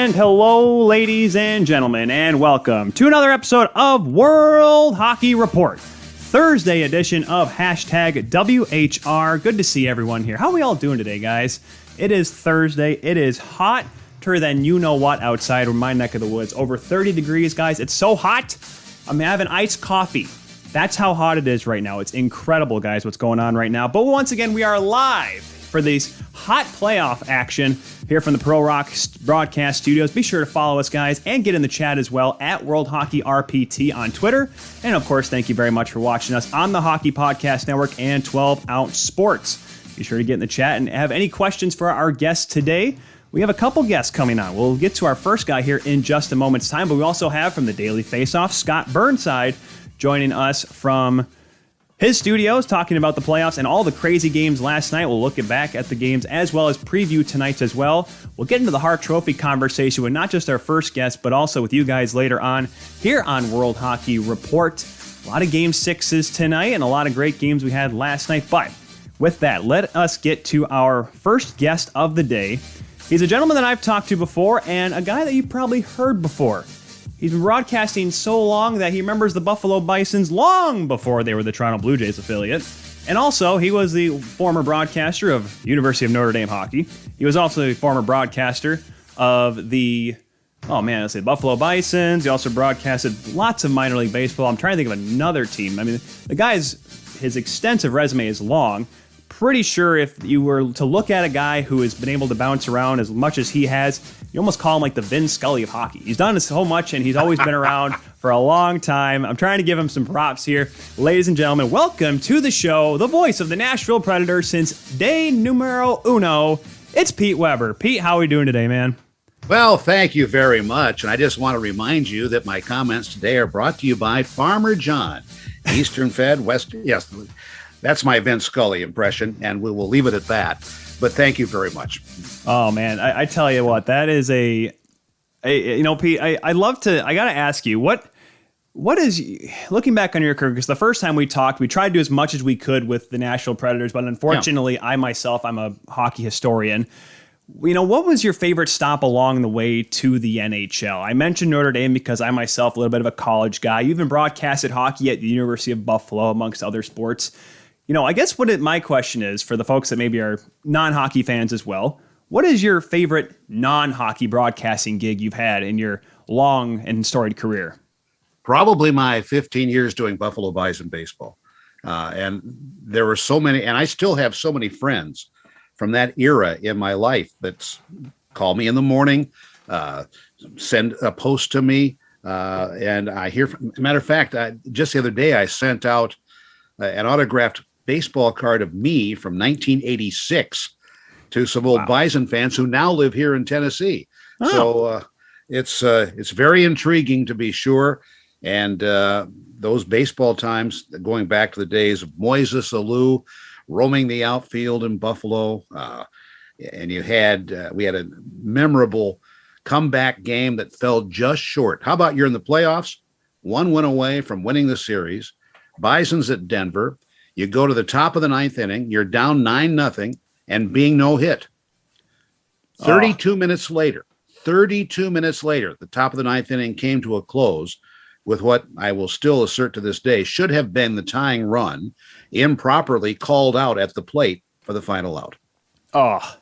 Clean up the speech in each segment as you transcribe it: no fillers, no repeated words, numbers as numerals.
And hello, ladies and gentlemen, and welcome to another episode of World Hockey Report, Thursday edition of hashtag WHR. Good to see everyone here. How are we all doing today, guys? It is Thursday. It is hotter than you know what outside in my neck of the woods. Over 30 degrees, guys. It's so hot. I'm having iced coffee. That's how hot it is right now. It's incredible, guys, what's going on right now. But once again, we are live for these hot playoff action here from the Pro Rock Broadcast Studios. Be sure to follow us, guys, and get in the chat as well at World Hockey RPT on Twitter. And, of course, thank you very much for watching us on the Hockey Podcast Network and 12 Ounce Sports. Be sure to get in the chat and have any questions for our guests today. We have a couple guests coming on. We'll get to our first guy here in just a moment's time, but we also have from the Daily Faceoff, Scott Burnside, joining us from his studios, talking about the playoffs and all the crazy games last night. We'll look back at the games as well as preview tonight's as well. We'll get into the Hart Trophy conversation with not just our first guest, but also with you guys later on here on World Hockey Report. A lot of Game 6s tonight and a lot of great games we had last night. But with that, let us get to our first guest of the day. He's a gentleman that I've talked to before and a guy that you've probably heard before. He's been broadcasting so long that he remembers the Buffalo Bisons long before they were the Toronto Blue Jays affiliate. And also, he was the former broadcaster of University of Notre Dame hockey. He was also the former broadcaster of the, Buffalo Bisons. He also broadcasted lots of minor league baseball. I'm trying to think of another team. I mean, his extensive resume is long. Pretty sure if you were to look at a guy who has been able to bounce around as much as he has, you almost call him like the Vin Scully of hockey. He's done so much, and he's always been around for a long time. I'm trying to give him some props here. Ladies and gentlemen, welcome to the show, the voice of the Nashville Predators since day numero uno. It's Pete Weber. Pete, how are we doing today, man? Well, thank you very much. And I just want to remind you that my comments today are brought to you by Farmer John, Eastern Fed, Western. Yes, that's my Vince Scully impression, and we will leave it at that. But thank you very much. Oh, man, I tell you what, that is Pete, I got to ask you, what is, looking back on your career, because the first time we talked, we tried to do as much as we could with the Nashville Predators, but unfortunately, yeah. I'm a hockey historian. What was your favorite stop along the way to the NHL? I mentioned Notre Dame because I myself, a little bit of a college guy. You even broadcasted hockey at the University of Buffalo, amongst other sports. I guess my question is, for the folks that maybe are non-hockey fans as well, what is your favorite non-hockey broadcasting gig you've had in your long and storied career? Probably my 15 years doing Buffalo Bison baseball. And there were so many, and I still have so many friends from that era in my life that call me in the morning, send a post to me, and I hear, matter of fact, just the other day I sent out an autographed baseball card of me from 1986 to some old Bison fans who now live here in Tennessee. Oh. So it's very intriguing, to be sure. And those baseball times, going back to the days of Moises Alou roaming the outfield in Buffalo, and we had a memorable comeback game that fell just short. How about you're in the playoffs, one win away from winning the series, Bison's at Denver. You go to the top of the ninth inning, you're down 9-0 and being no hit. 32 minutes later, the top of the ninth inning came to a close with what I will still assert to this day should have been the tying run, improperly called out at the plate for the final out. Oh,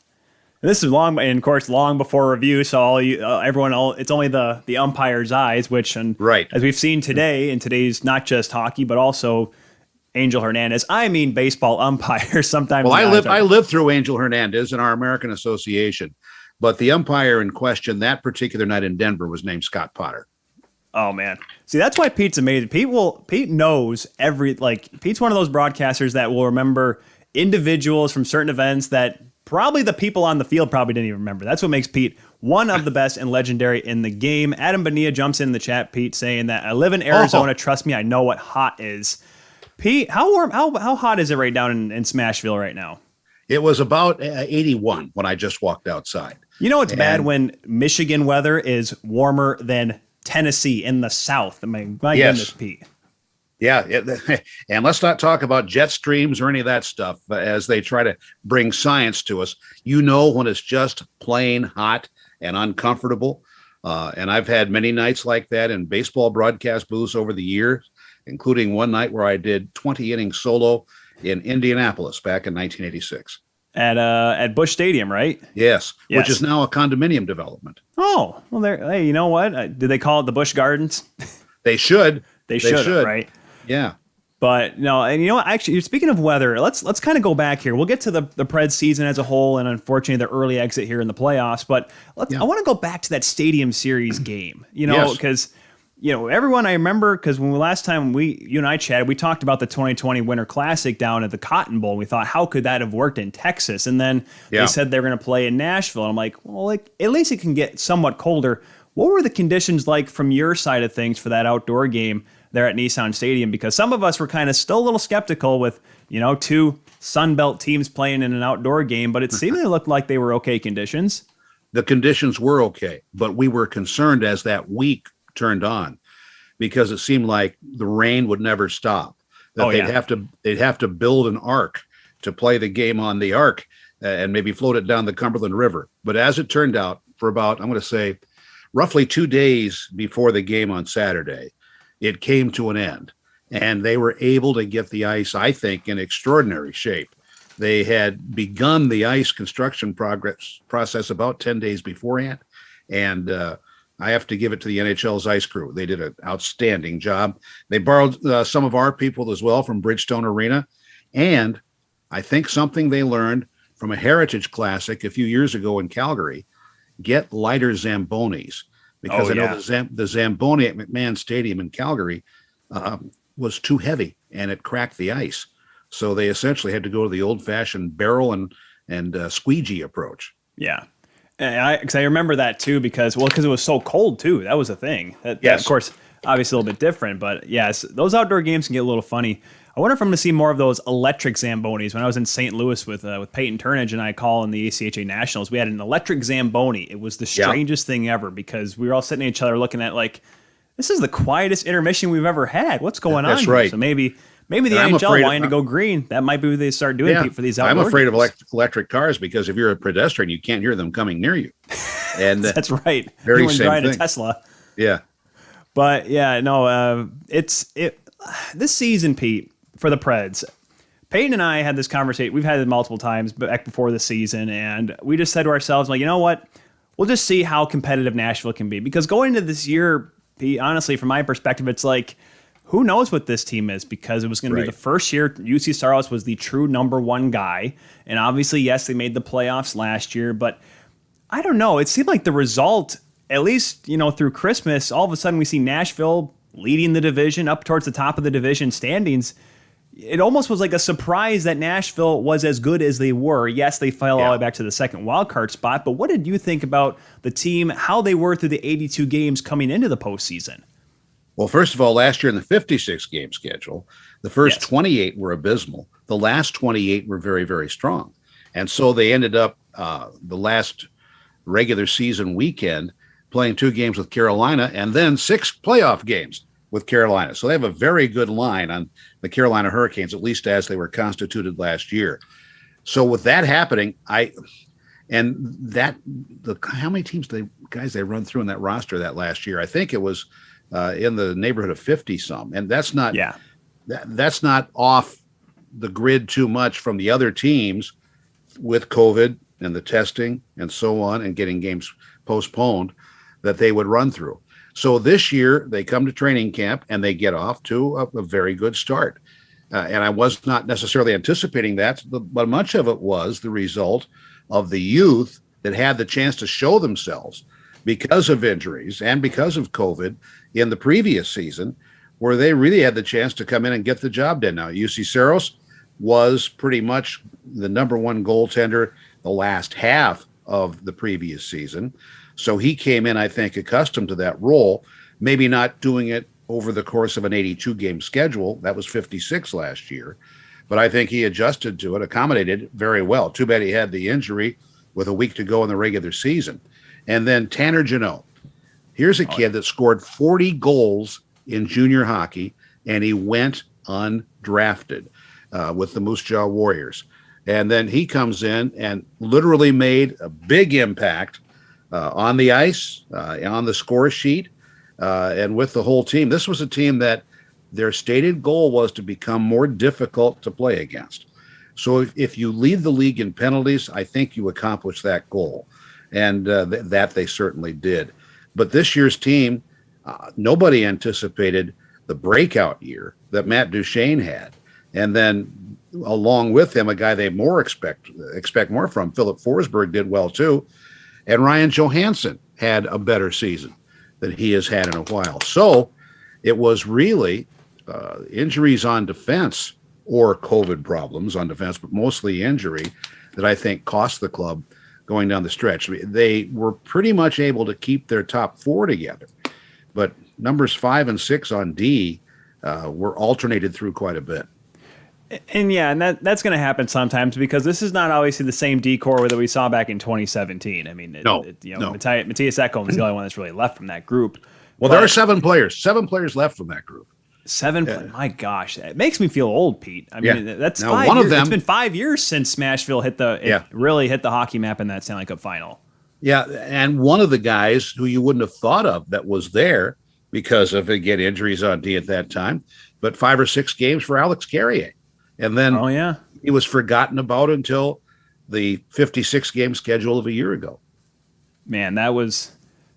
this is long, and of course, long before review. So it's only the umpire's eyes, which, right, as we've seen today in today's not just hockey, but also Angel Hernandez. I mean, baseball umpires sometimes. Well, I lived through Angel Hernandez in our American Association, but the umpire in question that particular night in Denver was named Scott Potter. Oh man, see, that's why Pete's amazing. Pete knows Pete's one of those broadcasters that will remember individuals from certain events that probably the people on the field probably didn't even remember. That's what makes Pete one of the best and legendary in the game. Adam Bonilla jumps in the chat, Pete, saying that I live in Arizona. Trust me, I know what hot is. Pete, how hot is it right down in Smashville right now? It was about 81 when I just walked outside. It's bad when Michigan weather is warmer than Tennessee in the South. I mean, my goodness, Pete. Yeah, and let's not talk about jet streams or any of that stuff as they try to bring science to us. When it's just plain hot and uncomfortable. And I've had many nights like that in baseball broadcast booths over the years, including one night where I did 20 innings solo in Indianapolis back in 1986. At Busch Stadium, right? Yes, Yes. which is now a condominium development. Oh, well, hey, you know what? Did they call it the Busch Gardens? They should. They should, right? Yeah. But no, and you know what? Actually, speaking of weather, let's kind of go back here. We'll get to the Preds season as a whole, and unfortunately, the early exit here in the playoffs. But I want to go back to that Stadium Series game. Because everyone, I remember, because when last time you and I chatted, we talked about the 2020 Winter Classic down at the Cotton Bowl. We thought, how could that have worked in Texas? And then they said they were going to play in Nashville. And I'm like, well, at least it can get somewhat colder. What were the conditions like from your side of things for that outdoor game there at Nissan Stadium? Because some of us were kind of still a little skeptical with, two Sun Belt teams playing in an outdoor game, but it seemed to look like they were okay conditions. The conditions were okay, but we were concerned as that week turned on because it seemed like the rain would never stop. That they'd have to build an ark to play the game on the ark and maybe float it down the Cumberland River. But as it turned out, for about, I'm going to say, roughly 2 days before the game on Saturday, it came to an end, and they were able to get the ice, I think, in extraordinary shape. They had begun the ice construction process about 10 days beforehand, and I have to give it to the NHL's ice crew. They did an outstanding job. They borrowed some of our people as well from Bridgestone Arena, and I think something they learned from a Heritage Classic a few years ago in Calgary, get lighter Zambonis. Because know the Zamboni at McMahon Stadium in Calgary was too heavy and it cracked the ice. So they essentially had to go to the old-fashioned barrel and squeegee approach. Yeah. Because I remember that too, because it was so cold too. That was a thing. That, of course, obviously a little bit different, but yes, those outdoor games can get a little funny. I wonder if I'm going to see more of those electric Zambonis. When I was in St. Louis with Peyton Turnage and I calling the ACHA Nationals, we had an electric Zamboni. It was the strangest thing ever because we were all sitting at each other looking at like, this is the quietest intermission we've ever had. What's going on? That's right. So maybe the NHL wanting to go green. That might be what they start doing for these outdoor I'm afraid games. of electric cars because if you're a pedestrian, you can't hear them coming near you. And that's right. Very Anyone same driving thing. a Tesla. Yeah. But this season, Pete, for the Preds, Peyton and I had this conversation. We've had it multiple times back before the season, and we just said to ourselves, like, you know what? We'll just see how competitive Nashville can be. Because going into this year, Pete, honestly, from my perspective, it's like, who knows what this team is? Because it was going to be the first year UC Saros was the true number one guy. And obviously, yes, they made the playoffs last year, but I don't know. It seemed like the result, at least, through Christmas, all of a sudden we see Nashville leading the division up towards the top of the division standings. It almost was like a surprise that Nashville was as good as they were. Yes, they fell all the way back to the second wildcard spot, but what did you think about the team, how they were through the 82 games coming into the postseason? Well, first of all, last year in the 56-game schedule, the first 28 were abysmal. The last 28 were very, very strong. And so they ended up the last regular season weekend playing 2 games with Carolina and then 6 playoff games with Carolina. So they have a very good line on the Carolina Hurricanes, at least as they were constituted last year. So with that happening, how many teams guys they run through in that roster that last year? I think it was in the neighborhood of 50 some, and that's not that's not off the grid too much from the other teams with COVID and the testing and so on and getting games postponed that they would run through. So this year they come to training camp and they get off to a very good start. And I was not necessarily anticipating that, but much of it was the result of the youth that had the chance to show themselves because of injuries and because of COVID in the previous season, where they really had the chance to come in and get the job done. Now, UC Saros was pretty much the number one goaltender the last half of the previous season. So he came in, I think, accustomed to that role, maybe not doing it over the course of an 82-game schedule. That was 56 last year. But I think he adjusted to it, accommodated it very well. Too bad he had the injury with a week to go in the regular season. And then Tanner Jeneau. Here's a kid that scored 40 goals in junior hockey, and he went undrafted with the Moose Jaw Warriors. And then he comes in and literally made a big impact on the ice, on the score sheet, and with the whole team. This was a team that their stated goal was to become more difficult to play against. So if you lead the league in penalties, I think you accomplish that goal. And that they certainly did. But this year's team, nobody anticipated the breakout year that Matt Duchene had. And then along with him, a guy they more expect more from, Philip Forsberg, did well too. And Ryan Johansson had a better season than he has had in a while. So it was really injuries on defense or COVID problems on defense, but mostly injury that I think cost the club going down the stretch. They were pretty much able to keep their top four together, but numbers 5 and 6 on D were alternated through quite a bit. And that's going to happen sometimes because this is not obviously the same D core that we saw back in 2017. I mean, Matthias Ekholm is the only one that's really left from that group. Well, there are 7 players left from that group. 7. My gosh, it makes me feel old, Pete. I mean, that's now, 5 one years. of them, it's been 5 years since Nashville really hit the hockey map in that Stanley Cup final. Yeah, and one of the guys who you wouldn't have thought of that was there because of, again, injuries on D at that time, but 5 or 6 games for Alex Carrier. And then he was forgotten about until the 56-game schedule of a year ago. Man, that was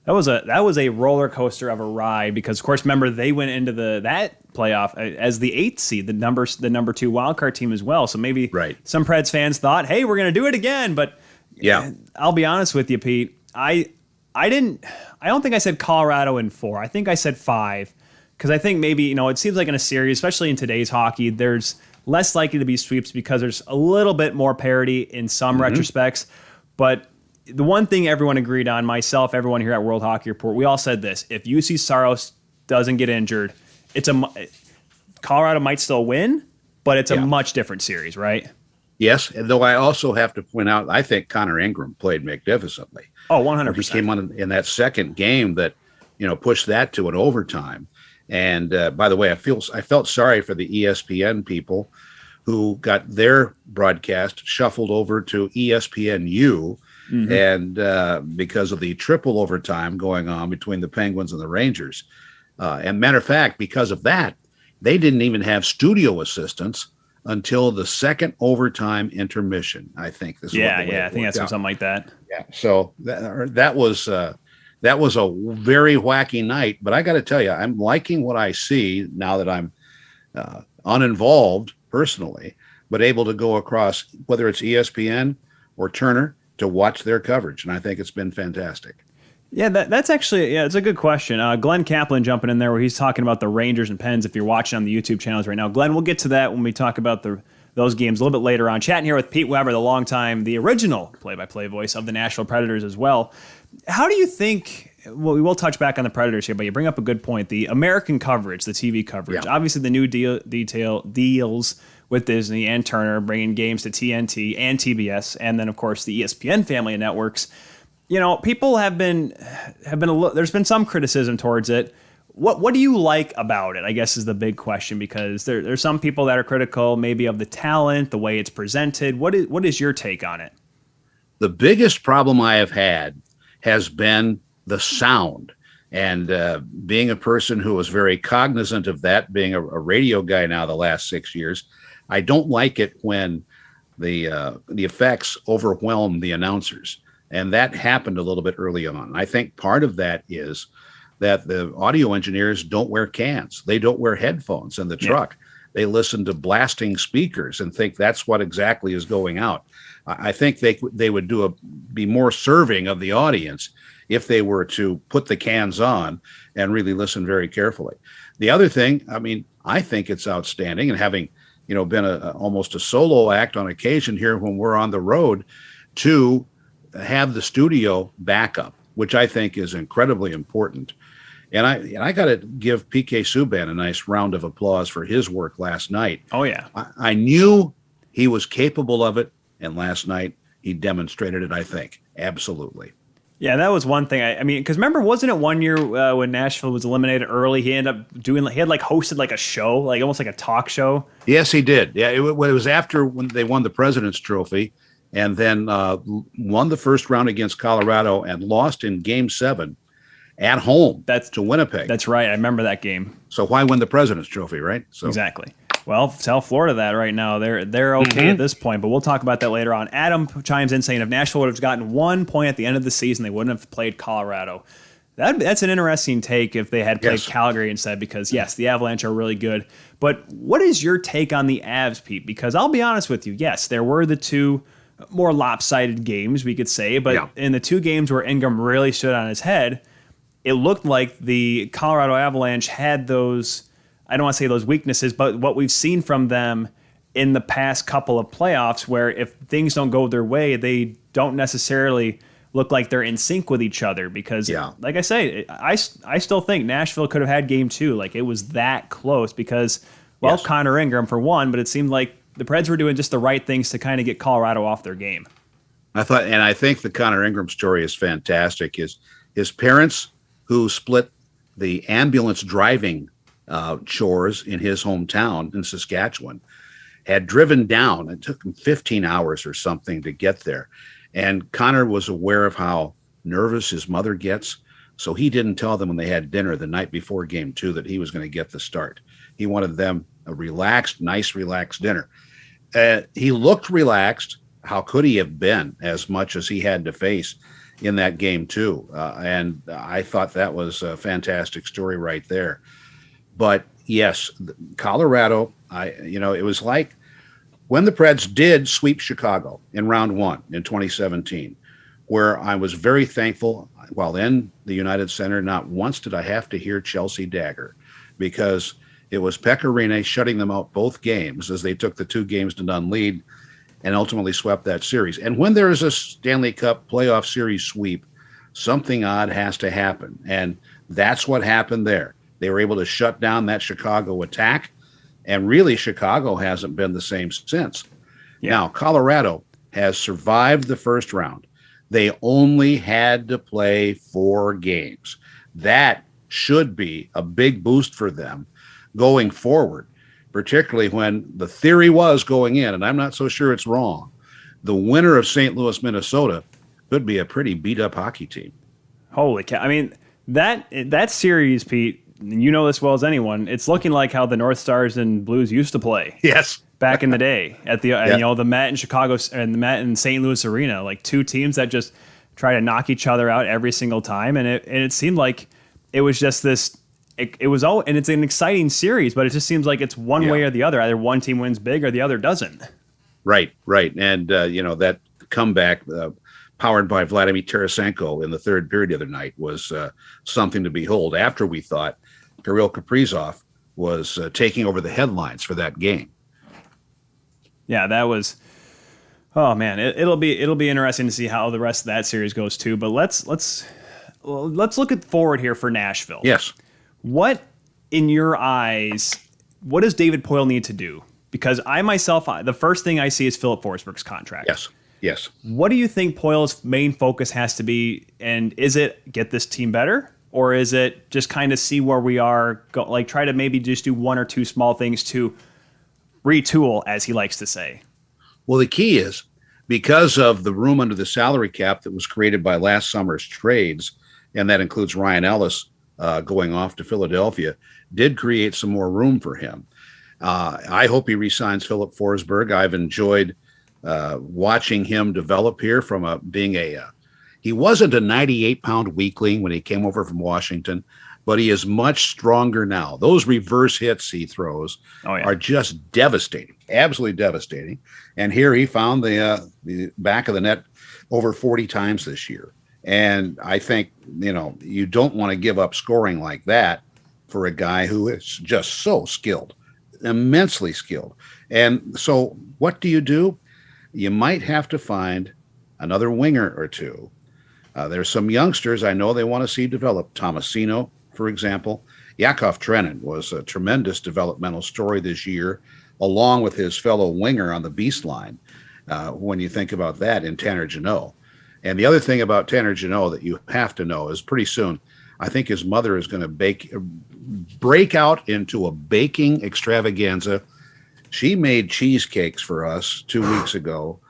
a roller coaster of a ride because, of course, remember they went into that playoff as the 8th seed, the number 2 wildcard team as well. So maybe some Preds fans thought, hey, we're going to do it again. But I'll be honest with you, Pete. I don't think I said Colorado in 4. I think I said 5 because I think maybe, it seems like in a series, especially in today's hockey, there's less likely to be sweeps because there's a little bit more parity in some retrospects. But the one thing everyone agreed on, myself, everyone here at World Hockey Report, we all said this: if UC Saros doesn't get injured, Colorado might still win, but it's a much different series, right? Yes, and though I also have to point out, I think Connor Ingram played magnificently. Oh, 100%. He came on in that second game that pushed that to an overtime. And by the way, I felt sorry for the ESPN people who got their broadcast shuffled over to ESPNU. And because of the triple overtime going on between the Penguins and the Rangers. And matter of fact, because of that, they didn't even have studio assistants until the second overtime intermission. I think this. I think that's something like that. Yeah. So that was a very wacky night. But I got to tell you, I'm liking what I see now that I'm uninvolved personally, but able to go across whether it's ESPN or Turner to watch their coverage, and I think it's been fantastic. Yeah, that's actually it's a good question. Glenn Kaplan jumping in there where he's talking about the Rangers and Pens. If you're watching on the YouTube channels right now, Glenn, we'll get to that when we talk about those games a little bit later on. Chatting here with Pete Weber, the original play-by-play voice of the Nashville Predators as well. How do you think? Well, we will touch back on the Predators here, but you bring up a good point. The American coverage, the TV coverage, obviously the new deals with Disney and Turner, bringing games to TNT and TBS, and then of course the ESPN family of networks. People have been there's been some criticism towards it. What do you like about it, I guess, is the big question, because there's some people that are critical maybe of the talent, the way it's presented. What is your take on it? The biggest problem I have had has been the sound. And being a person who was very cognizant of that, being a radio guy now the last 6 years, I don't like it when the effects overwhelm the announcers. And that happened a little bit early on. I think part of that is that the audio engineers don't wear cans. They don't wear headphones in the truck. They listen to blasting speakers and think that's what exactly is going out. I think they would be more serving of the audience if they were to put the cans on and really listen very carefully. The other thing, I think it's outstanding, and having been almost a solo act on occasion here when we're on the road, to have the studio backup, which I think is incredibly important. And I got to give PK Subban a nice round of applause for his work last night. Oh, yeah. I knew he was capable of it, and last night he demonstrated it, I think. Absolutely. Yeah, that was one thing. Because remember, wasn't it one year when Nashville was eliminated early? He ended up hosted a show, almost like a talk show. Yes, he did. Yeah, it was after when they won the President's Trophy, and then won the first round against Colorado and lost in Game 7 at home to Winnipeg. That's right. I remember that game. So why win the President's Trophy, right? So. Exactly. Well, tell Florida that right now. They're okay at this point, but we'll talk about that later on. Adam chimes in saying if Nashville would have gotten 1 point at the end of the season, they wouldn't have played Colorado. That's an interesting take if they had played Calgary instead, because, yes, the Avalanche are really good. But what is your take on the Avs, Pete? Because I'll be honest with you. Yes, there were the two more lopsided games, we could say, but in the two games where Ingram really stood on his head, it looked like the Colorado Avalanche had those, I don't want to say those weaknesses, but what we've seen from them in the past couple of playoffs, where if things don't go their way, they don't necessarily look like they're in sync with each other. Because, like I say, I still think Nashville could have had game 2. Like, it was that close because, Connor Ingram for one, but it seemed like the Preds were doing just the right things to kind of get Colorado off their game. I think the Connor Ingram story is fantastic. His parents, who split the ambulance driving chores in his hometown in Saskatchewan, had driven down. It took him 15 hours or something to get there. And Connor was aware of how nervous his mother gets. So he didn't tell them when they had dinner the night before game 2 that he was going to get the start. He wanted them a relaxed dinner. He looked relaxed. How could he have been, as much as he had to face in that game 2? And I thought that was a fantastic story right there. But yes, Colorado, it was like when the Preds did sweep Chicago in round 1 in 2017, where I was very thankful while in the United Center, not once did I have to hear Chelsea Dagger, because it was Pekka Rinne shutting them out both games as they took the 2-0 lead and ultimately swept that series. And when there is a Stanley Cup playoff series sweep, something odd has to happen. And that's what happened there. They were able to shut down that Chicago attack, and really Chicago hasn't been the same since. Now, Colorado has survived the first round. They only had to play 4 games. That should be a big boost for them going forward, particularly when the theory was going in, and I'm not so sure it's wrong, the winner of St. Louis, Minnesota could be a pretty beat-up hockey team. Holy cow. I mean, that series, Pete, you know this well as anyone, it's looking like how the North Stars and Blues used to play. Yes. Back in the day at the the Met in Chicago and the Met in St. Louis Arena, like two teams that just try to knock each other out every single time, and it seemed like it was just this. It was all, and it's an exciting series, but it just seems like it's one way or the other. Either one team wins big or the other doesn't. Right, and that comeback powered by Vladimir Tarasenko in the third period the other night was something to behold. After we thought Kirill Kaprizov was taking over the headlines for that game. Yeah, that was. Oh man, it'll be interesting to see how the rest of that series goes too. But let's look at forward here for Nashville. Yes. What, in your eyes, what does David Poile need to do? Because I myself, the first thing I see is Philip Forsberg's contract. Yes. What do you think Poile's main focus has to be? And is it get this team better? Or is it just kind of see where we are, try to maybe just do one or two small things to retool, as he likes to say? Well, the key is, because of the room under the salary cap that was created by last summer's trades, and that includes Ryan Ellis going off to Philadelphia, did create some more room for him. I hope he re-signs Philip Forsberg. I've enjoyed watching him develop here from he wasn't a 98-pound weakling when he came over from Washington, but he is much stronger now. Those reverse hits he throws are just devastating, absolutely devastating. And here he found the back of the net over 40 times this year. And I think, you don't want to give up scoring like that for a guy who is just so skilled, immensely skilled. And so what do? You might have to find another winger or two. There's some youngsters I know they want to see develop. Tomasino, for example. Yakov Trenin was a tremendous developmental story this year, along with his fellow winger on the beast line, when you think about that, in Tanner Jeneau. And the other thing about Tanner Jeneau that you have to know is pretty soon, I think his mother is going to break out into a baking extravaganza. She made cheesecakes for us 2 weeks ago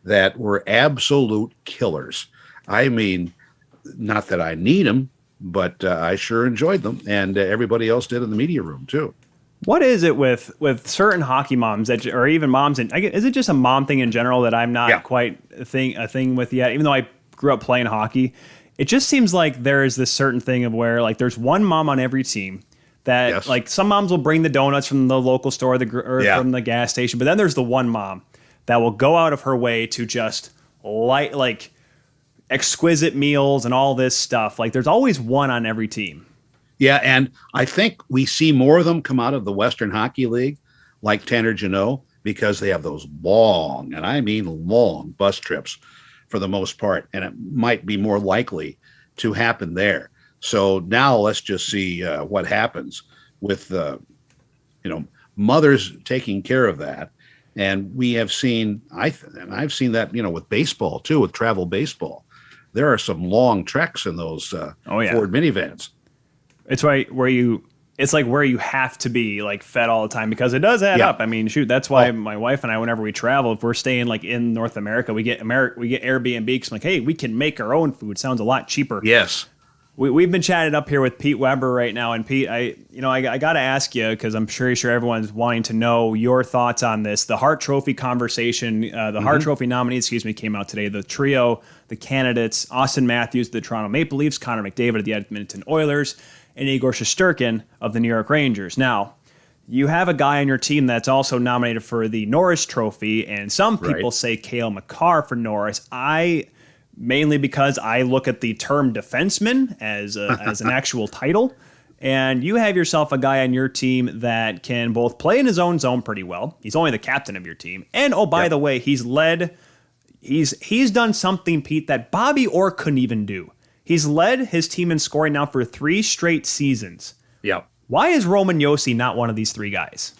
that were absolute killers. I mean, not that I need them, but I sure enjoyed them, and everybody else did in the media room too. What is it with certain hockey moms that, or even moms, and is it just a mom thing in general that I'm not quite a thing with yet? Even though I grew up playing hockey, it just seems like there is this certain thing of where like there's one mom on every team that like some moms will bring the donuts from the local store from the gas station, but then there's the one mom that will go out of her way to just like exquisite meals and all this stuff. Like there's always one on every team. Yeah, and I think we see more of them come out of the Western Hockey League, like Tanner Jeneau, because they have those long, and I mean long, bus trips for the most part, and it might be more likely to happen there. So now let's just see what happens with mothers taking care of that. And we have seen, I've seen that, with baseball too, with travel baseball. There are some long treks in those Ford minivans. It's right where it's like where you have to be like fed all the time because it does add up. I mean, shoot, that's why my wife and I, whenever we travel, if we're staying like in North America, we get Airbnb because I'm like, hey, we can make our own food. Sounds a lot cheaper. Yes. We've been chatting up here with Pete Weber right now, and Pete, I got to ask you because I'm sure everyone's wanting to know your thoughts on this. The Hart Trophy conversation, Hart Trophy nominees, came out today. The trio, the candidates: Austin Matthews of the Toronto Maple Leafs, Connor McDavid of the Edmonton Oilers, and Igor Shesterkin of the New York Rangers. Now, you have a guy on your team that's also nominated for the Norris Trophy, and some people say Cale Makar for Norris. Mainly because I look at the term defenseman as an actual title, and you have yourself a guy on your team that can both play in his own zone pretty well. He's only the captain of your team, and by the way, he's done something, Pete, that Bobby Orr couldn't even do. He's led his team in scoring now for 3 straight seasons. Yep. Why is Roman Josi not one of these 3 guys?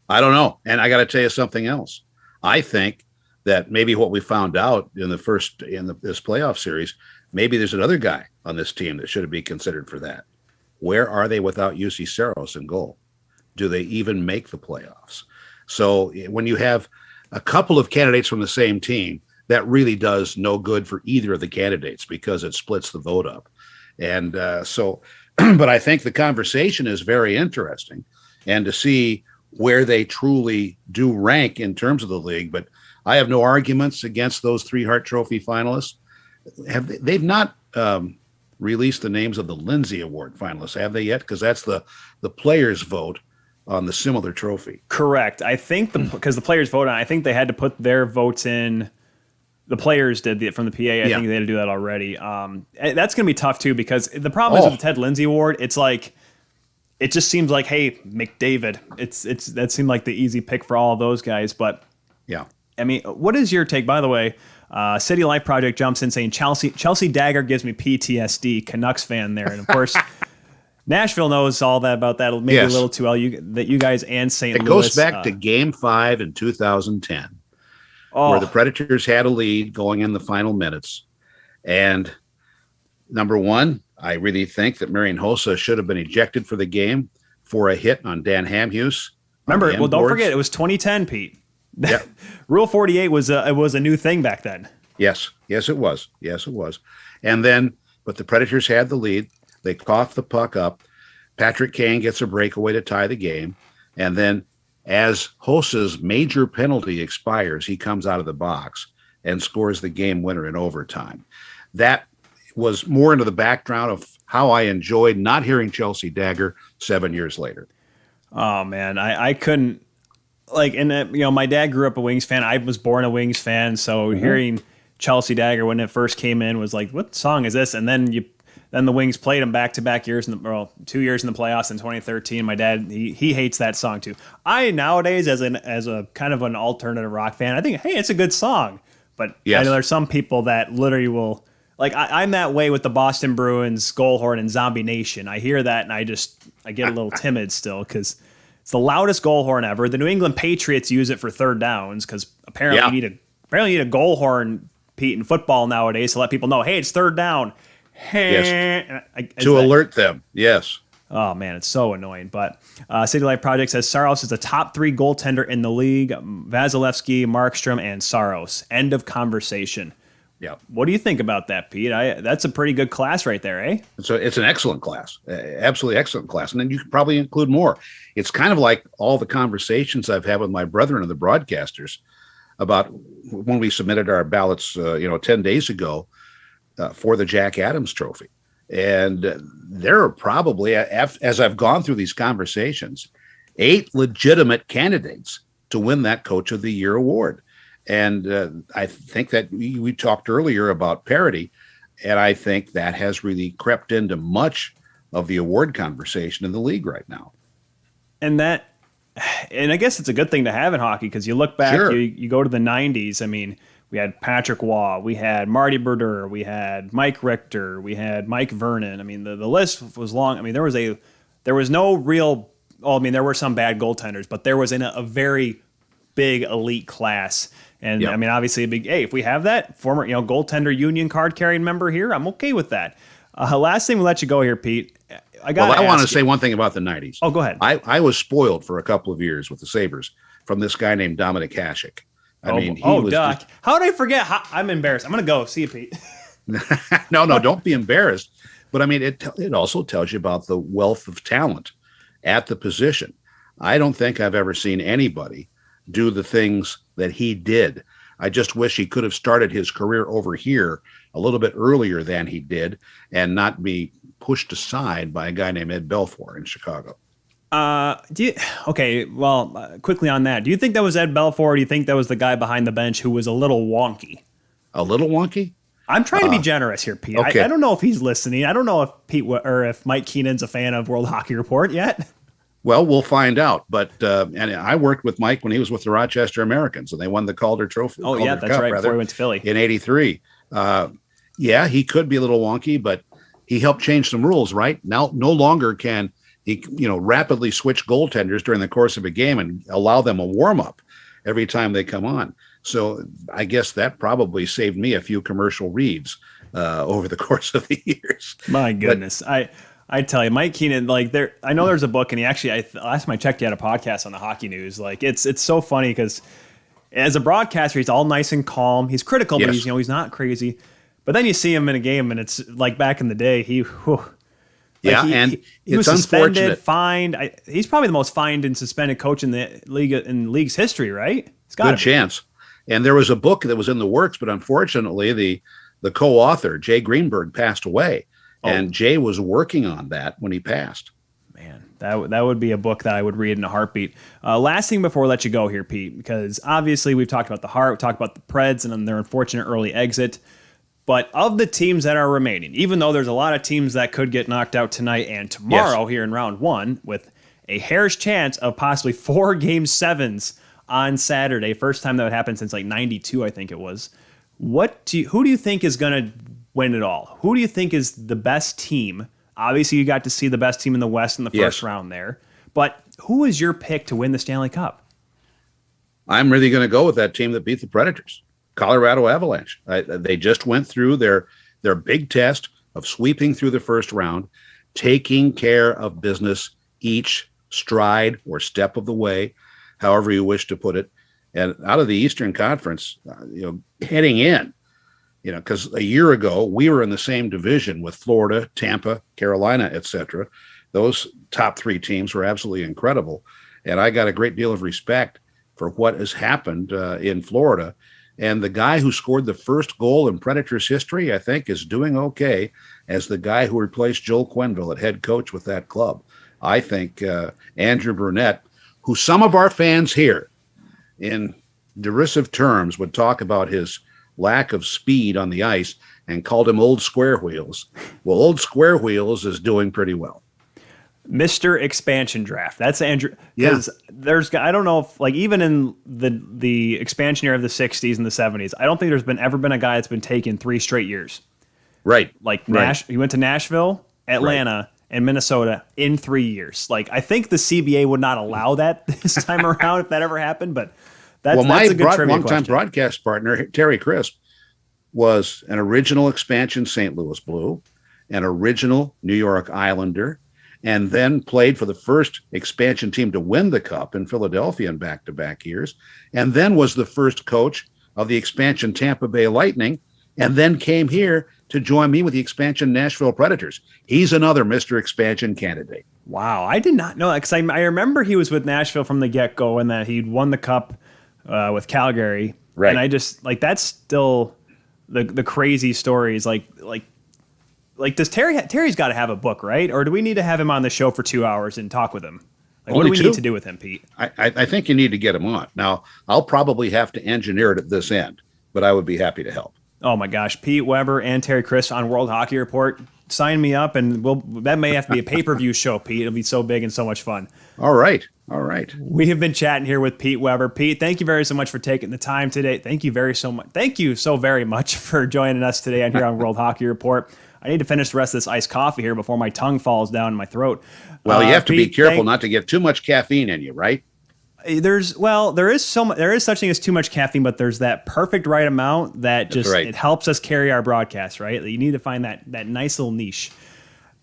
I don't know, and I got to tell you something else. I think that maybe what we found out in this playoff series, maybe there's another guy on this team that should be considered for that. Where are they without UC Saros in goal? Do they even make the playoffs? So when you have a couple of candidates from the same team, that really does no good for either of the candidates because it splits the vote up. And but I think the conversation is very interesting, and to see where they truly do rank in terms of the league. But I have no arguments against those 3 Hart Trophy finalists. They've not released the names of the Lindsay Award finalists, have they yet? Because that's the players' vote on the similar trophy. Correct. I think because the players vote on it, I think they had to put their votes in. The players did from the PA. I think they had to do that already. That's going to be tough too because the problem is with the Ted Lindsay Award, it's like it just seems like, hey, McDavid. That seemed like the easy pick for all of those guys, but yeah. I mean, what is your take? By the way, City Life Project jumps in saying Chelsea Dagger gives me PTSD. Canucks fan there, and of course, Nashville knows all that about that. Maybe a little too well. That you guys and St. Louis. It goes back to Game 5 in 2010, where the Predators had a lead going in the final minutes. And number one, I really think that Marian Hossa should have been ejected for the game for a hit on Dan Hamhuis. Remember, don't forget, it was 2010, Pete. Yeah. Rule 48 was a new thing back then. Yes, it was. And then, but the Predators had the lead. They coughed the puck up. Patrick Kane gets a breakaway to tie the game. And then as Hossa's major penalty expires, he comes out of the box and scores the game winner in overtime. That was more into the background of how I enjoyed not hearing Chelsea Dagger 7 years later. Oh, man, I couldn't. My dad grew up a Wings fan. I was born a Wings fan, so hearing Chelsea Dagger when it first came in was like, what song is this? And then the Wings played him back-to-back years 2 years in the playoffs in 2013. My dad, he hates that song too. I nowadays, as a kind of an alternative rock fan, I think, hey, it's a good song. But I know there's some people that literally will, like, I'm that way with the Boston Bruins, Goalhorn, and Zombie Nation. I hear that and I get a little timid still because it's the loudest goal horn ever. The New England Patriots use it for third downs because apparently you need a goal horn, Pete, in football nowadays to let people know, hey, it's third down. Yes. To alert them. Yes. Oh, man, it's so annoying. But City Life Project says Saros is a top 3 goaltender in the league. Vasilevsky, Markstrom, and Saros. End of conversation. Yeah. What do you think about that, Pete? That's a pretty good class right there, eh? So it's an excellent class, absolutely excellent class. And then you could probably include more. It's kind of like all the conversations I've had with my brethren and the broadcasters about when we submitted our ballots, 10 days ago for the Jack Adams Trophy. And there are probably, as I've gone through these conversations, 8 legitimate candidates to win that Coach of the Year award. And I think that we talked earlier about parity, and I think that has really crept into much of the award conversation in the league right now. And I guess it's a good thing to have in hockey, because you look back, Sure. you go to the 90s. I mean, we had Patrick Waugh, we had Marty Brodeur, we had Mike Richter, we had Mike Vernon. I mean, the list was long. I mean, there was no real. Well, I mean, there were some bad goaltenders, but there was a very big elite class. And Yep. I mean, obviously, if we have that former, goaltender union card carrying member here, I'm okay with that. Last thing, we'll let you go here, Pete. I want to say one thing about the 90s. Oh, go ahead. I was spoiled for a couple of years with the Sabres from this guy named Dominic Hasek. He was Doc. How did I forget? I'm embarrassed. I'm going to go. See you, Pete. No, don't be embarrassed. But I mean, it also tells you about the wealth of talent at the position. I don't think I've ever seen anybody do the things that he did. I just wish he could have started his career over here a little bit earlier than he did and not be pushed aside by a guy named Ed Belfour in Chicago. Quickly on that. Do you think that was Ed Belfour, or do you think that was the guy behind the bench who was a little wonky? A little wonky? I'm trying to be generous here, Pete. Okay. I don't know if he's listening. I don't know if if Mike Keenan's a fan of World Hockey Report yet. Well, we'll find out. But and I worked with Mike when he was with the Rochester Americans, and they won the Calder Trophy. Oh, yeah, that's right. Before he went to Philly in '83. He could be a little wonky, but he helped change some rules. Right now, no longer can he, rapidly switch goaltenders during the course of a game and allow them a warm up every time they come on. So I guess that probably saved me a few commercial reads over the course of the years. My goodness, I tell you, Mike Keenan, I know there's a book, and he actually, last time I checked, he had a podcast on the Hockey News. It's so funny because as a broadcaster, he's all nice and calm. He's critical, but he's not crazy. But then you see him in a game, and it's like back in the day, he was suspended, fined. He's probably the most fined and suspended coach in the league's history, right? Good chance. And there was a book that was in the works, but unfortunately, the co-author Jay Greenberg passed away. And Jay was working on that when he passed. Man, that would be a book that I would read in a heartbeat. Last thing before we let you go here, Pete, because obviously we've talked about the Hart, we've talked about the Preds and their unfortunate early exit. But of the teams that are remaining, even though there's a lot of teams that could get knocked out tonight and tomorrow here in round 1, with a hair's chance of possibly 4 Game 7s on Saturday, first time that would happen since 92, I think it was. Who do you think is going to win it all? Who do you think is the best team? Obviously, you got to see the best team in the West in the first round there. But who is your pick to win the Stanley Cup? I'm really going to go with that team that beat the Predators, Colorado Avalanche. They just went through their big test of sweeping through the first round, taking care of business each stride or step of the way, however you wish to put it. And out of the Eastern Conference, heading in, because a year ago we were in the same division with Florida, Tampa, Carolina, etc. Those top 3 teams were absolutely incredible. And I got a great deal of respect for what has happened in Florida. And the guy who scored the first goal in Predators history, I think, is doing okay as the guy who replaced Joel Quenneville at head coach with that club. I think Andrew Brunette, who some of our fans here in derisive terms would talk about his lack of speed on the ice and called him Old Square Wheels. Well, Old Square Wheels is doing pretty well. Mr. Expansion Draft. That's Andrew. Because there's, I don't know if, even in the expansion era of the 60s and the 70s, I don't think there's ever been a guy that's been taken 3 straight years. Right. He went to Nashville, Atlanta, and Minnesota in 3 years. I think the CBA would not allow that this time around if that ever happened, but that's a good trivia longtime question. Broadcast partner, Terry Crisp, was an original expansion St. Louis Blue, an original New York Islander, and then played for the first expansion team to win the Cup in Philadelphia in back-to-back years, and then was the first coach of the expansion Tampa Bay Lightning, and then came here to join me with the expansion Nashville Predators. He's another Mr. Expansion candidate. Wow, I did not know that, because I remember he was with Nashville from the get-go and that he'd won the Cup with Calgary. Right. And I just, like, that's still the crazy stories. Like does Terry's got to have a book, right? Or do we need to have him on the show for 2 hours and talk with him? Like, what do we need to do with him, Pete? I think you need to get him on. Now, I'll probably have to engineer it at this end, but I would be happy to help. Oh my gosh, Pete Weber and Terry Chris on World Hockey Report. Sign me up, and that may have to be a pay-per-view show, Pete. It'll be so big and so much fun. All right. We have been chatting here with Pete Weber. Pete, thank you very so much for taking the time today. Thank you so very much for joining us today on here on World Hockey Report. I need to finish the rest of this iced coffee here before my tongue falls down in my throat. Well, you have to be careful not to get too much caffeine in you, right? There is such thing as too much caffeine, but there's that perfect right amount that just it helps us carry our broadcast, right? You need to find that nice little niche.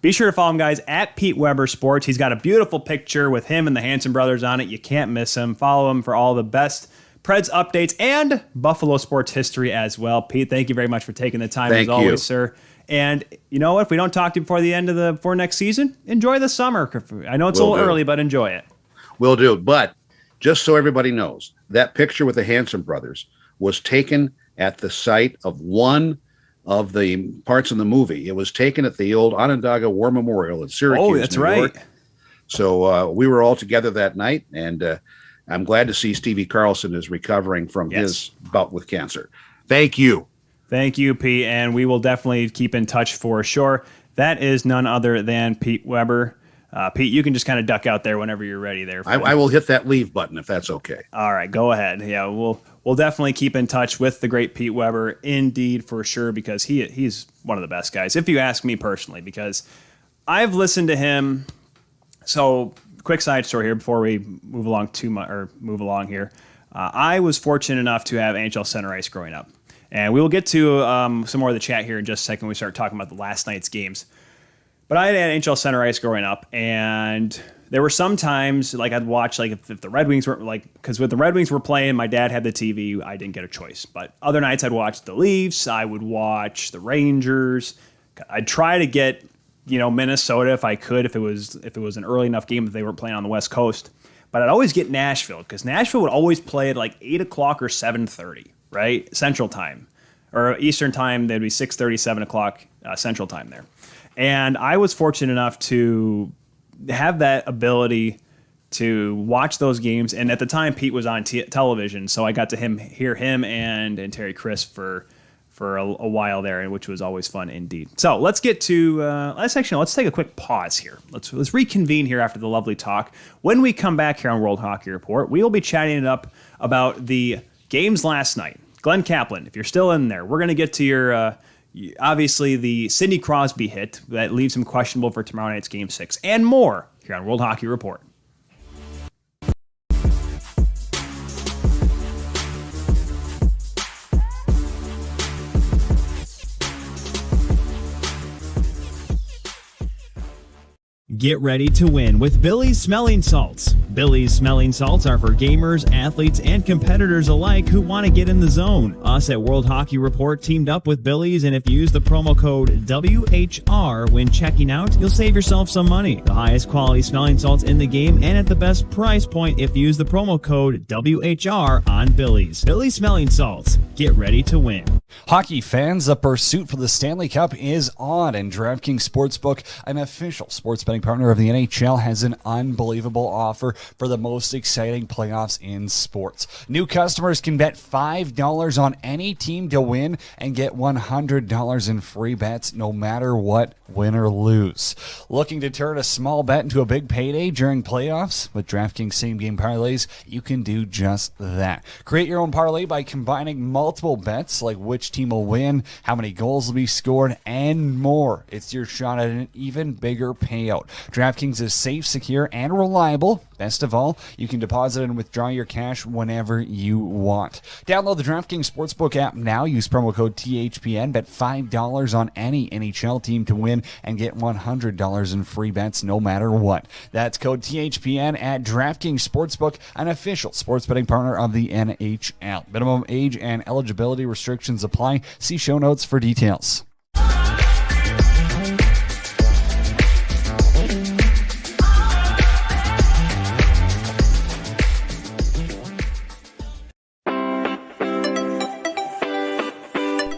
Be sure to follow him, guys, at Pete Weber Sports. He's got a beautiful picture with him and the Hanson brothers on it. You can't miss him. Follow him for all the best Preds updates and Buffalo sports history as well. Pete, thank you very much for taking the time as always, sir. And you know what? If we don't talk to you before the end of before next season, enjoy the summer. I know it's a little early, but enjoy it. Will do. But just so everybody knows, that picture with the Hanson brothers was taken at the site of one of the parts in the movie. It was taken at the old Onondaga War Memorial in Syracuse. Oh, that's New York. right. So we were all together that night, and I'm glad to see Stevie Carlson is recovering from his bout with cancer. Thank you. Thank you, Pete, and we will definitely keep in touch for sure. That is none other than Pete Weber. Pete, you can just kind of duck out there whenever you're ready there. I will hit that leave button if that's okay. All right, go ahead. Yeah, we'll definitely keep in touch with the great Pete Weber, indeed, for sure, because he's one of the best guys, if you ask me personally, because I've listened to him. So, quick side story here before we move along here. I was fortunate enough to have NHL Center Ice growing up. And we will get to some more of the chat here in just a second when we start talking about the last night's games. But I had NHL Center Ice growing up, and there were some times, like, I'd watch, like, if the Red Wings were, like, because when the Red Wings were playing, my dad had the TV, I didn't get a choice. But other nights I'd watch the Leafs, I would watch the Rangers. I'd try to get, Minnesota if I could, if it was an early enough game that they weren't playing on the West Coast. But I'd always get Nashville, because Nashville would always play at like 8 o'clock or 7:30. Right? Central time. Or Eastern time, they'd be 6:30, 7 o'clock Central time there. And I was fortunate enough to have that ability to watch those games. And at the time, Pete was on television, so I got to hear him and Terry Chris for a while there, which was always fun indeed. So let's get to let's take a quick pause here. Let's reconvene here after the lovely talk. When we come back here on World Hockey Report, we will be chatting it up about the games last night. Glenn Kaplan, if you're still in there, we're going to get to your, obviously, the Sidney Crosby hit that leaves him questionable for tomorrow night's Game 6, and more here on World Hockey Report. Get ready to win with Billy's Smelling Salts. Billy's Smelling Salts are for gamers, athletes, and competitors alike who want to get in the zone. Us at World Hockey Report teamed up with Billy's, and if you use the promo code WHR when checking out, you'll save yourself some money. The highest quality smelling salts in the game and at the best price point if you use the promo code WHR on Billy's. Billy's Smelling Salts. Get ready to win. Hockey fans, the pursuit for the Stanley Cup is on, and DraftKings Sportsbook, an official sports betting partner of the NHL, has an unbelievable offer for the most exciting playoffs in sports. New customers can bet $5 on any team to win and get $100 in free bets no matter what, win or lose. Looking to turn a small bet into a big payday during playoffs? With DraftKings same-game parlays, you can do just that. Create your own parlay by combining multiple bets like which team will win, how many goals will be scored, and more. It's your shot at an even bigger payout. DraftKings is safe, secure, and reliable. Best of all, you can deposit and withdraw your cash whenever you want. Download the DraftKings Sportsbook app now. Use promo code THPN. Bet $5 on any NHL team to win and get $100 in free bets no matter what. That's code THPN at DraftKings Sportsbook, an official sports betting partner of the NHL. Minimum age and eligibility restrictions apply. See show notes for details.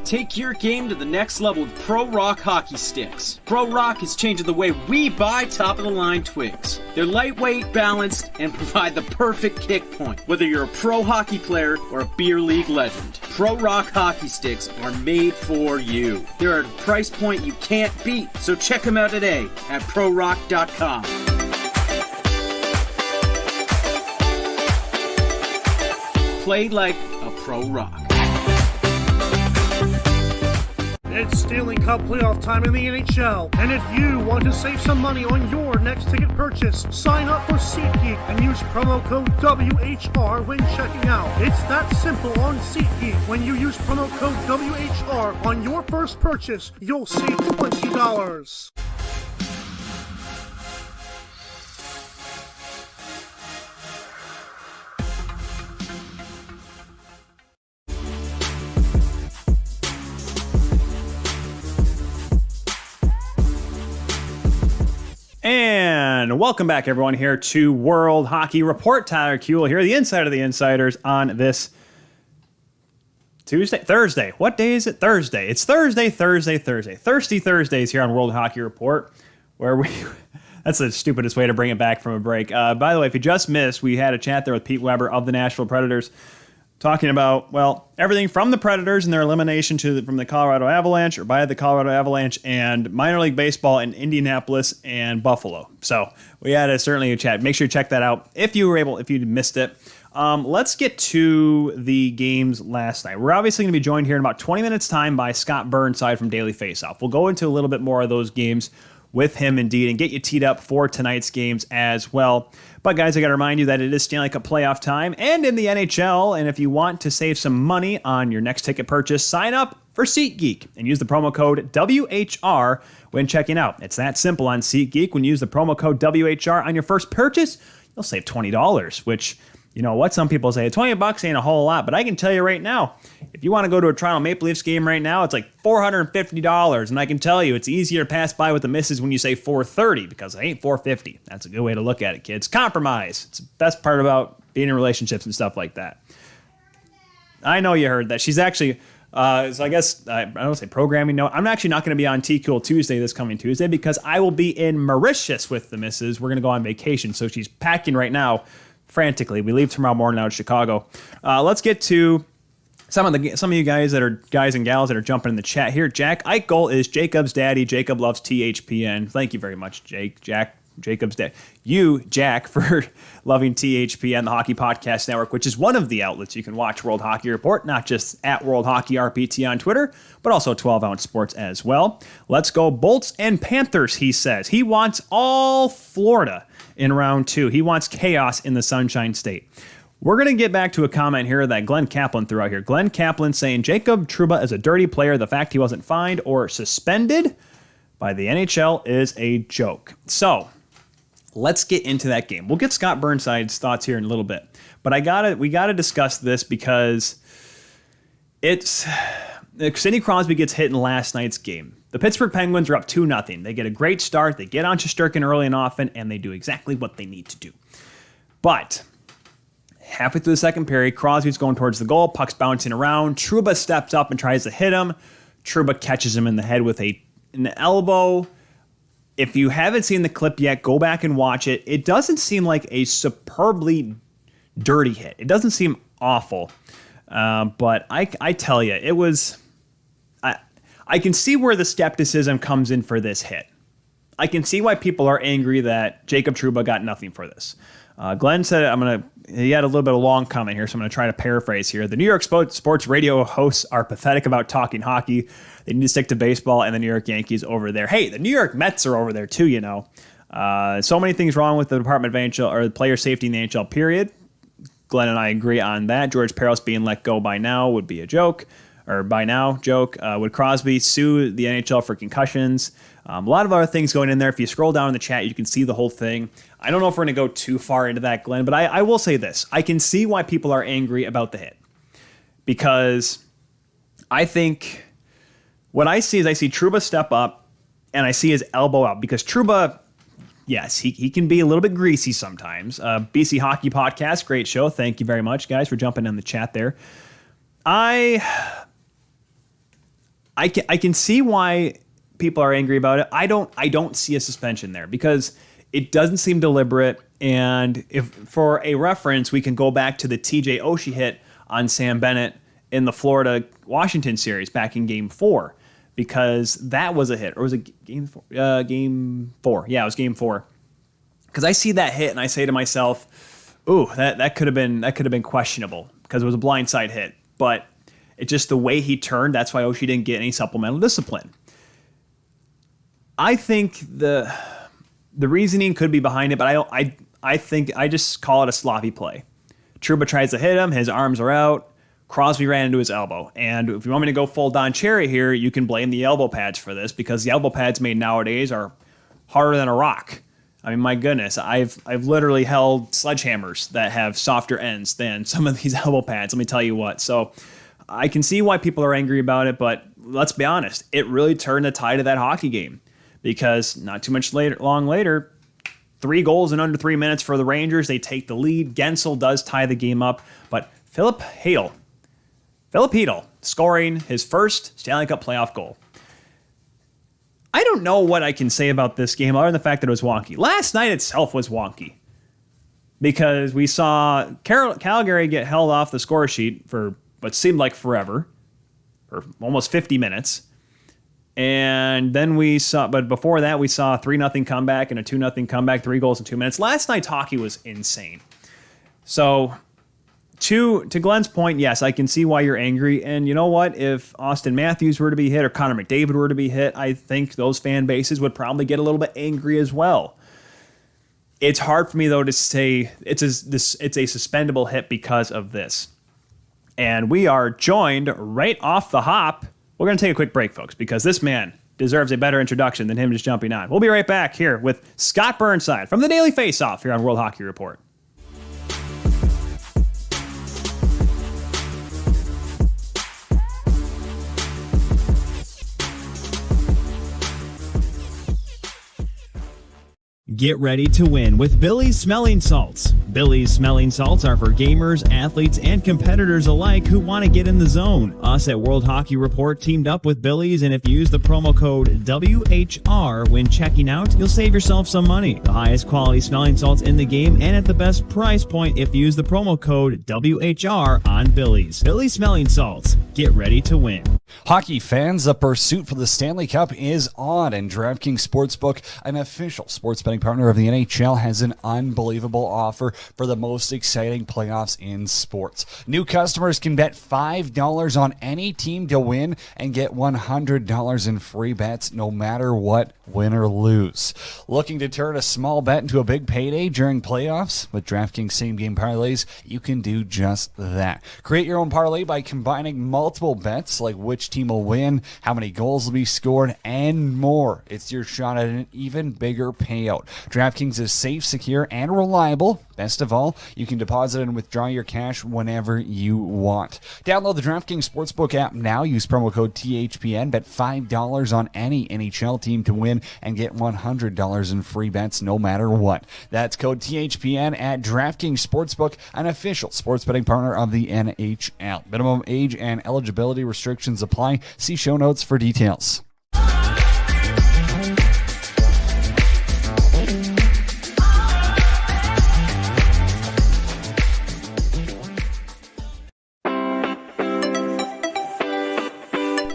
Take your game to the next level with Pro Rock hockey sticks. Pro Rock is changing the way we buy top-of-the-line twigs. They're lightweight, balanced, and provide the perfect kick point, whether you're a pro hockey player or a beer league legend. Pro Rock hockey sticks are made for you. They're at a price point you can't beat, so check them out today at prorock.com. Play like a Pro Rock. It's Stanley Cup playoff time in the NHL, and if you want to save some money on your next ticket purchase, sign up for SeatGeek and use promo code WHR when checking out. It's that simple on SeatGeek. When you use promo code WHR on your first purchase, you'll save $20. And welcome back, everyone, here to World Hockey Report. Tyler Kuehl here, the inside of the insiders on this Thursday. What day is it? Thursday. It's Thursday. Thirsty Thursdays here on World Hockey Report, where that's the stupidest way to bring it back from a break. By the way, if you just missed, we had a chat there with Pete Weber of the Nashville Predators, talking about, well, everything from the Predators and their elimination from the Colorado Avalanche, or by the Colorado Avalanche, and minor league baseball in Indianapolis and Buffalo. So we had certainly a chat. Make sure you check that out if you missed it. Let's get to the games last night. We're obviously going to be joined here in about 20 minutes time by Scott Burnside from Daily Faceoff. We'll go into a little bit more of those games with him indeed and get you teed up for tonight's games as well. But guys, I got to remind you that it is Stanley Cup playoff time and in the NHL, and if you want to save some money on your next ticket purchase, sign up for SeatGeek and use the promo code WHR when checking out. It's that simple on SeatGeek. When you use the promo code WHR on your first purchase, you'll save $20, which, you know what, some people say $20 ain't a whole lot, but I can tell you right now, if you want to go to a Toronto Maple Leafs game right now, it's like $450, and I can tell you it's easier to pass by with the misses when you say $430, because it ain't $450. That's a good way to look at it, kids. Compromise. It's the best part about being in relationships and stuff like that. I know you heard that. She's actually, so I guess, I don't say programming. No, I'm actually not going to be on T-Cool Tuesday this coming Tuesday, because I will be in Mauritius with the missus. We're going to go on vacation, so she's packing right now frantically. We leave tomorrow morning out of Chicago. Let's get to some of you guys and gals that are jumping in the chat here. Jack Eichel is Jacob's daddy. Jacob loves THPN. Thank you very much, Jacob's dad. You, Jack, for loving THPN, the Hockey Podcast Network, which is one of the outlets you can watch World Hockey Report, not just at World Hockey RPT on Twitter, but also 12-ounce sports as well. Let's go Bolts and Panthers, he says. He wants all Florida in round 2. He wants chaos in the Sunshine State. We're going to get back to a comment here that Glenn Kaplan threw out here. Glenn Kaplan saying Jacob Trouba is a dirty player. The fact he wasn't fined or suspended by the NHL is a joke. So let's get into that game. We'll get Scott Burnside's thoughts here in a little bit. But we gotta discuss this because Sidney Crosby gets hit in last night's game. The Pittsburgh Penguins are up 2-0. They get a great start. They get on Shesterkin early and often, and they do exactly what they need to do. But halfway through the second period, Crosby's going towards the goal. Puck's bouncing around. Trouba steps up and tries to hit him. Trouba catches him in the head with an elbow. If you haven't seen the clip yet, go back and watch it. It doesn't seem like a superbly dirty hit. It doesn't seem awful. But I tell you, it was... I can see where the skepticism comes in for this hit. I can see why people are angry that Jacob Trouba got nothing for this. Glenn said, he had a little bit of long comment here, so I'm going to try to paraphrase here. The New York sports radio hosts are pathetic about talking hockey. They need to stick to baseball and the New York Yankees over there. Hey, the New York Mets are over there too, you know. So many things wrong with the Department of NHL or player safety in the NHL, period. Glenn and I agree on that. George Peros being let go by now would be a joke. Or by now, joke. Would Crosby sue the NHL for concussions? A lot of other things going in there. If you scroll down in the chat, you can see the whole thing. I don't know if we're going to go too far into that, Glenn, but I will say this. I can see why people are angry about the hit. Because I think what I see is I see Trouba step up, and I see his elbow out. Because Trouba, yes, he can be a little bit greasy sometimes. BC Hockey Podcast, great show. Thank you very much, guys, for jumping in the chat there. I can see why people are angry about it. I don't see a suspension there because it doesn't seem deliberate. And if for a reference, we can go back to the TJ Oshie hit on Sam Bennett in the Florida-Washington series back in Game 4 because that was a hit. Or was it Game 4? Game 4. Yeah, it was Game 4. Because I see that hit and I say to myself, "Ooh, that could have been questionable because it was a blindside hit." But it's just the way he turned. That's why Oshie didn't get any supplemental discipline. I think the reasoning could be behind it, but I think I just call it a sloppy play. Trouba tries to hit him. His arms are out. Crosby ran into his elbow. And if you want me to go full Don Cherry here, you can blame the elbow pads for this because the elbow pads made nowadays are harder than a rock. I mean, my goodness, I've literally held sledgehammers that have softer ends than some of these elbow pads. Let me tell you what. So I can see why people are angry about it, but let's be honest, it really turned the tide of that hockey game because not too much long later, 3 goals in under 3 minutes for the Rangers. They take the lead. Gensel does tie the game up, but Philip Hedl scoring his first Stanley Cup playoff goal. I don't know what I can say about this game other than the fact that it was wonky. Last night itself was wonky because we saw Calgary get held off the score sheet for what seemed like forever, or almost 50 minutes. And then but before that, we saw a 3-0 comeback and a 2-0 comeback, 3 goals in 2 minutes. Last night's hockey was insane. So to Glenn's point, yes, I can see why you're angry. And you know what? If Austin Matthews were to be hit or Connor McDavid were to be hit, I think those fan bases would probably get a little bit angry as well. It's hard for me, though, to say it's a suspendable hit because of this. And we are joined right off the hop. We're going to take a quick break, folks, because this man deserves a better introduction than him just jumping on. We'll be right back here with Scott Burnside from the Daily Faceoff here on World Hockey Report. Get ready to win with Billy's Smelling Salts. Billy's Smelling Salts are for gamers, athletes, and competitors alike who want to get in the zone. Us at World Hockey Report teamed up with Billy's, and if you use the promo code WHR when checking out, you'll save yourself some money. The highest quality smelling salts in the game and at the best price point if you use the promo code WHR on Billy's. Billy's Smelling Salts. Get ready to win. Hockey fans, the pursuit for the Stanley Cup is on, and DraftKings Sportsbook, an official sports betting partner of the NHL, has an unbelievable offer for the most exciting playoffs in sports. New customers can bet $5 on any team to win and get $100 in free bets no matter what, win or lose. Looking to turn a small bet into a big payday during playoffs? With DraftKings same-game parlays, you can do just that. Create your own parlay by combining multiple bets like which team will win, how many goals will be scored, and more. It's your shot at an even bigger payout. DraftKings is safe, secure, and reliable. Best of all, you can deposit and withdraw your cash whenever you want. Download the DraftKings Sportsbook app now. Use promo code THPN. Bet $5 on any NHL team to win and get $100 in free bets no matter what. That's code THPN at DraftKings Sportsbook, an official sports betting partner of the NHL. Minimum age and eligibility restrictions apply. See show notes for details.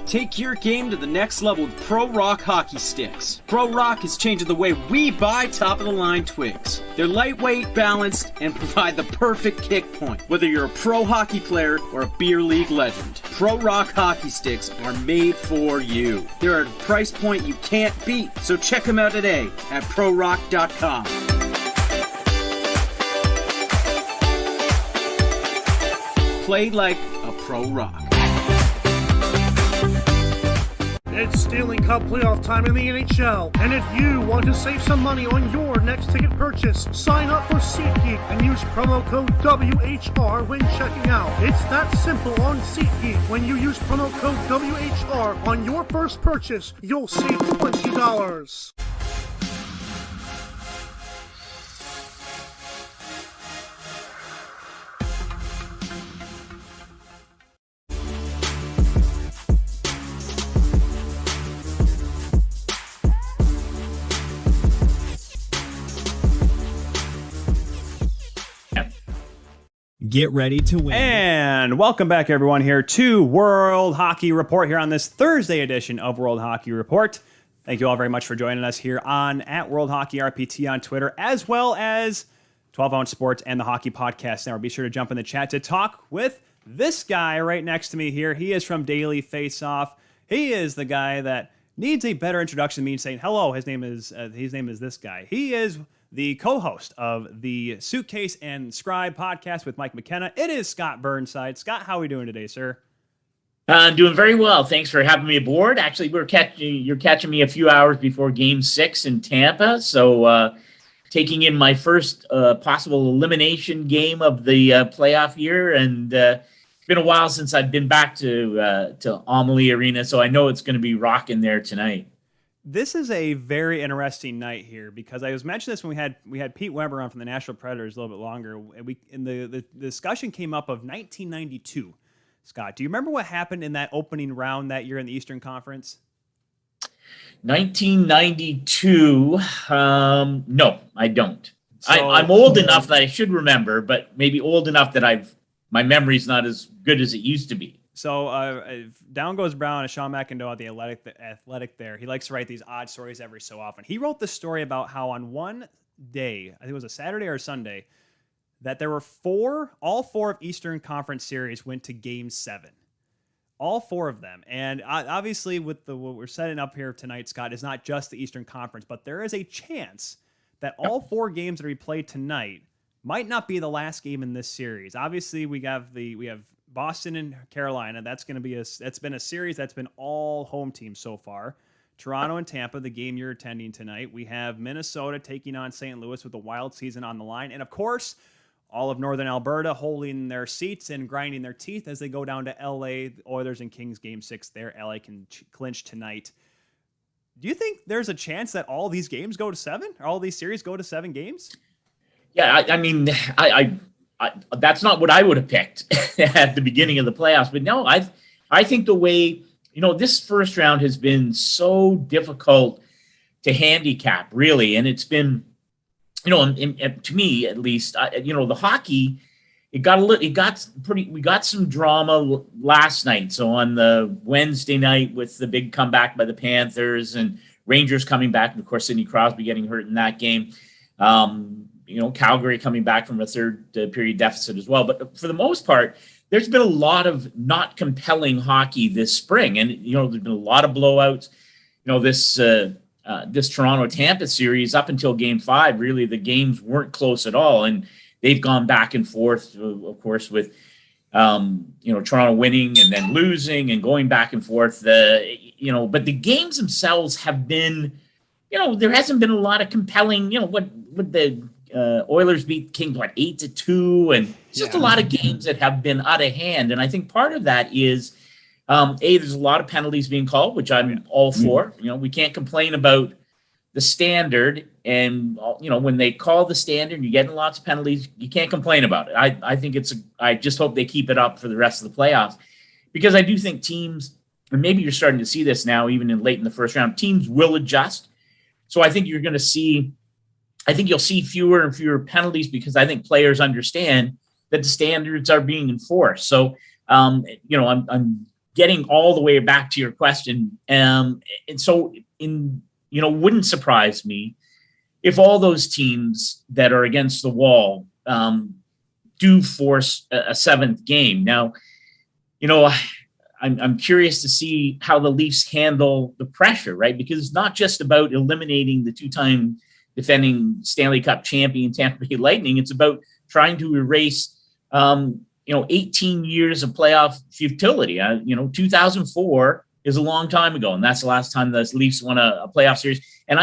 Take your game to the next level with Pro Rock hockey sticks. Pro Rock is changing the way we buy top-of-the-line twigs. They're lightweight, balanced, and provide the perfect kick point, whether you're a pro hockey player or a beer league legend. Pro Rock hockey sticks are made for you. They're at a price point you can't beat, so check them out today at prorock.com. Play like a Pro Rock. It's Stanley Cup playoff time in the NHL, and if you want to save some money on your next ticket purchase, sign up for SeatGeek and use promo code WHR when checking out. It's that simple on SeatGeek. When you use promo code WHR on your first purchase, you'll save $20. Get ready to win. And welcome back, everyone, here to World Hockey Report here on this Thursday edition of World Hockey Report. Thank you all very much for joining us here on at World Hockey RPT on Twitter, as well as 12 Ounce Sports and the Hockey Podcast Network. Be sure to jump in the chat to talk with this guy right next to me here. He is from Daily Faceoff. He is the guy that needs a better introduction than me saying hello. His name is this guy. He is the co-host of the Suitcase and Scribe podcast with Mike McKenna. It is Scott Burnside. Scott, how are we doing today, sir? I'm doing very well. Thanks for having me aboard. Actually, you're catching me a few hours before Game 6 in Tampa, so taking in my first possible elimination game of the playoff year, and it's been a while since I've been back to Amalie Arena, so I know it's going to be rocking there tonight. This is a very interesting night here because I was mentioning this when we had Pete Weber on from the Nashville Predators a little bit longer. And the discussion came up of 1992. Scott, do you remember what happened in that opening round that year in the Eastern Conference? 1992. No, I don't. I'm old enough that I should remember, but maybe old enough that my memory's not as good as it used to be. So down goes Brown and Sean McIndoe, the athletic there. He likes to write these odd stories every so often. He wrote this story about how on one day, I think it was a Saturday or a Sunday, that there were all four of Eastern Conference series went to Game 7. All four of them. And obviously with what we're setting up here tonight, Scott, is not just the Eastern Conference, but there is a chance that all four games that we played tonight might not be the last game in this series. Obviously, we have Boston and Carolina. That's been a series that's been all home teams so far. Toronto and Tampa, the game you're attending tonight. We have Minnesota taking on St. Louis with the wild season on the line. And of course, all of Northern Alberta holding their seats and grinding their teeth as they go down to LA. The Oilers and Kings Game 6 there. LA can clinch tonight. Do you think there's a chance that all these games go to 7? Or all these series go to 7 games? Yeah, I mean, I that's not what I would have picked at the beginning of the playoffs. But no, I think the way, this first round has been so difficult to handicap, really. And it's been, to me at least, the hockey, we got some drama last night. So on the Wednesday night with the big comeback by the Panthers and Rangers coming back, and of course, Sidney Crosby getting hurt in that game. Calgary coming back from a third period deficit as well. But for the most part, there's been a lot of not compelling hockey this spring. And, there's been a lot of blowouts. This Toronto-Tampa series up until Game 5, really the games weren't close at all. And they've gone back and forth, of course, with, Toronto winning and then losing and going back and forth. But the games themselves have been, there hasn't been a lot of compelling, what the Oilers beat Kings, 8-2, and it's just a lot of games that have been out of hand. And I think part of that is, there's a lot of penalties being called, which I'm all for. We can't complain about the standard, and when they call the standard, you're getting lots of penalties. You can't complain about it. I think I just hope they keep it up for the rest of the playoffs, because I do think teams, and maybe you're starting to see this now, even late in the first round, teams will adjust. So I think you're going to see. I think you'll see fewer and fewer penalties because I think players understand that the standards are being enforced. So, I'm getting all the way back to your question. And so wouldn't surprise me if all those teams that are against the wall do force a seventh game. Now, I'm curious to see how the Leafs handle the pressure, right? Because it's not just about eliminating the two-time defending Stanley Cup champion Tampa Bay Lightning. It's about trying to erase, 18 years of playoff futility. 2004 is a long time ago, and that's the last time the Leafs won a playoff series. And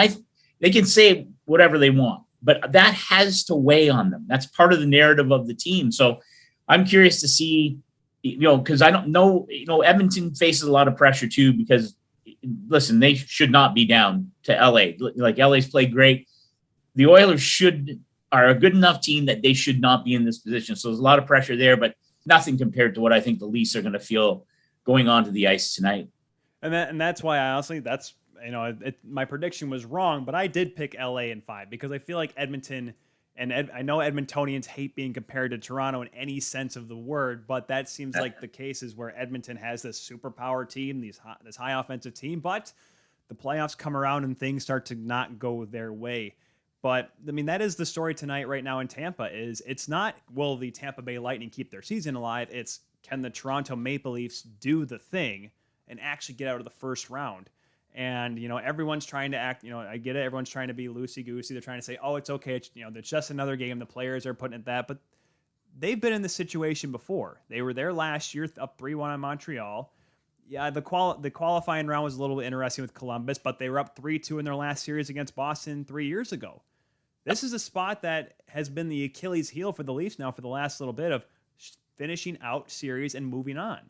they can say whatever they want, but that has to weigh on them. That's part of the narrative of the team. So I'm curious to see, because I don't know, Edmonton faces a lot of pressure too, because listen, they should not be down to LA. Like LA's played great. The Oilers are a good enough team that they should not be in this position. So there's a lot of pressure there, but nothing compared to what I think the Leafs are going to feel going onto the ice tonight. And that's why I honestly, my prediction was wrong, but I did pick LA in 5 because I feel like Edmonton, and I know Edmontonians hate being compared to Toronto in any sense of the word, but that seems like the case is where Edmonton has this superpower team, this high offensive team, but the playoffs come around and things start to not go their way. But I mean, that is the story tonight right now in Tampa. It's not, will the Tampa Bay Lightning keep their season alive? It's, can the Toronto Maple Leafs do the thing and actually get out of the first round? And, everyone's trying to act, I get it. Everyone's trying to be loosey-goosey. They're trying to say, oh, it's okay. It's, it's just another game. The players are putting it that. But they've been in this situation before. They were there last year, up 3-1 on Montreal. Yeah, the qualifying round was a little interesting with Columbus, but they were up 3-2 in their last series against Boston 3 years ago. This is a spot that has been the Achilles heel for the Leafs now for the last little bit of finishing out series and moving on.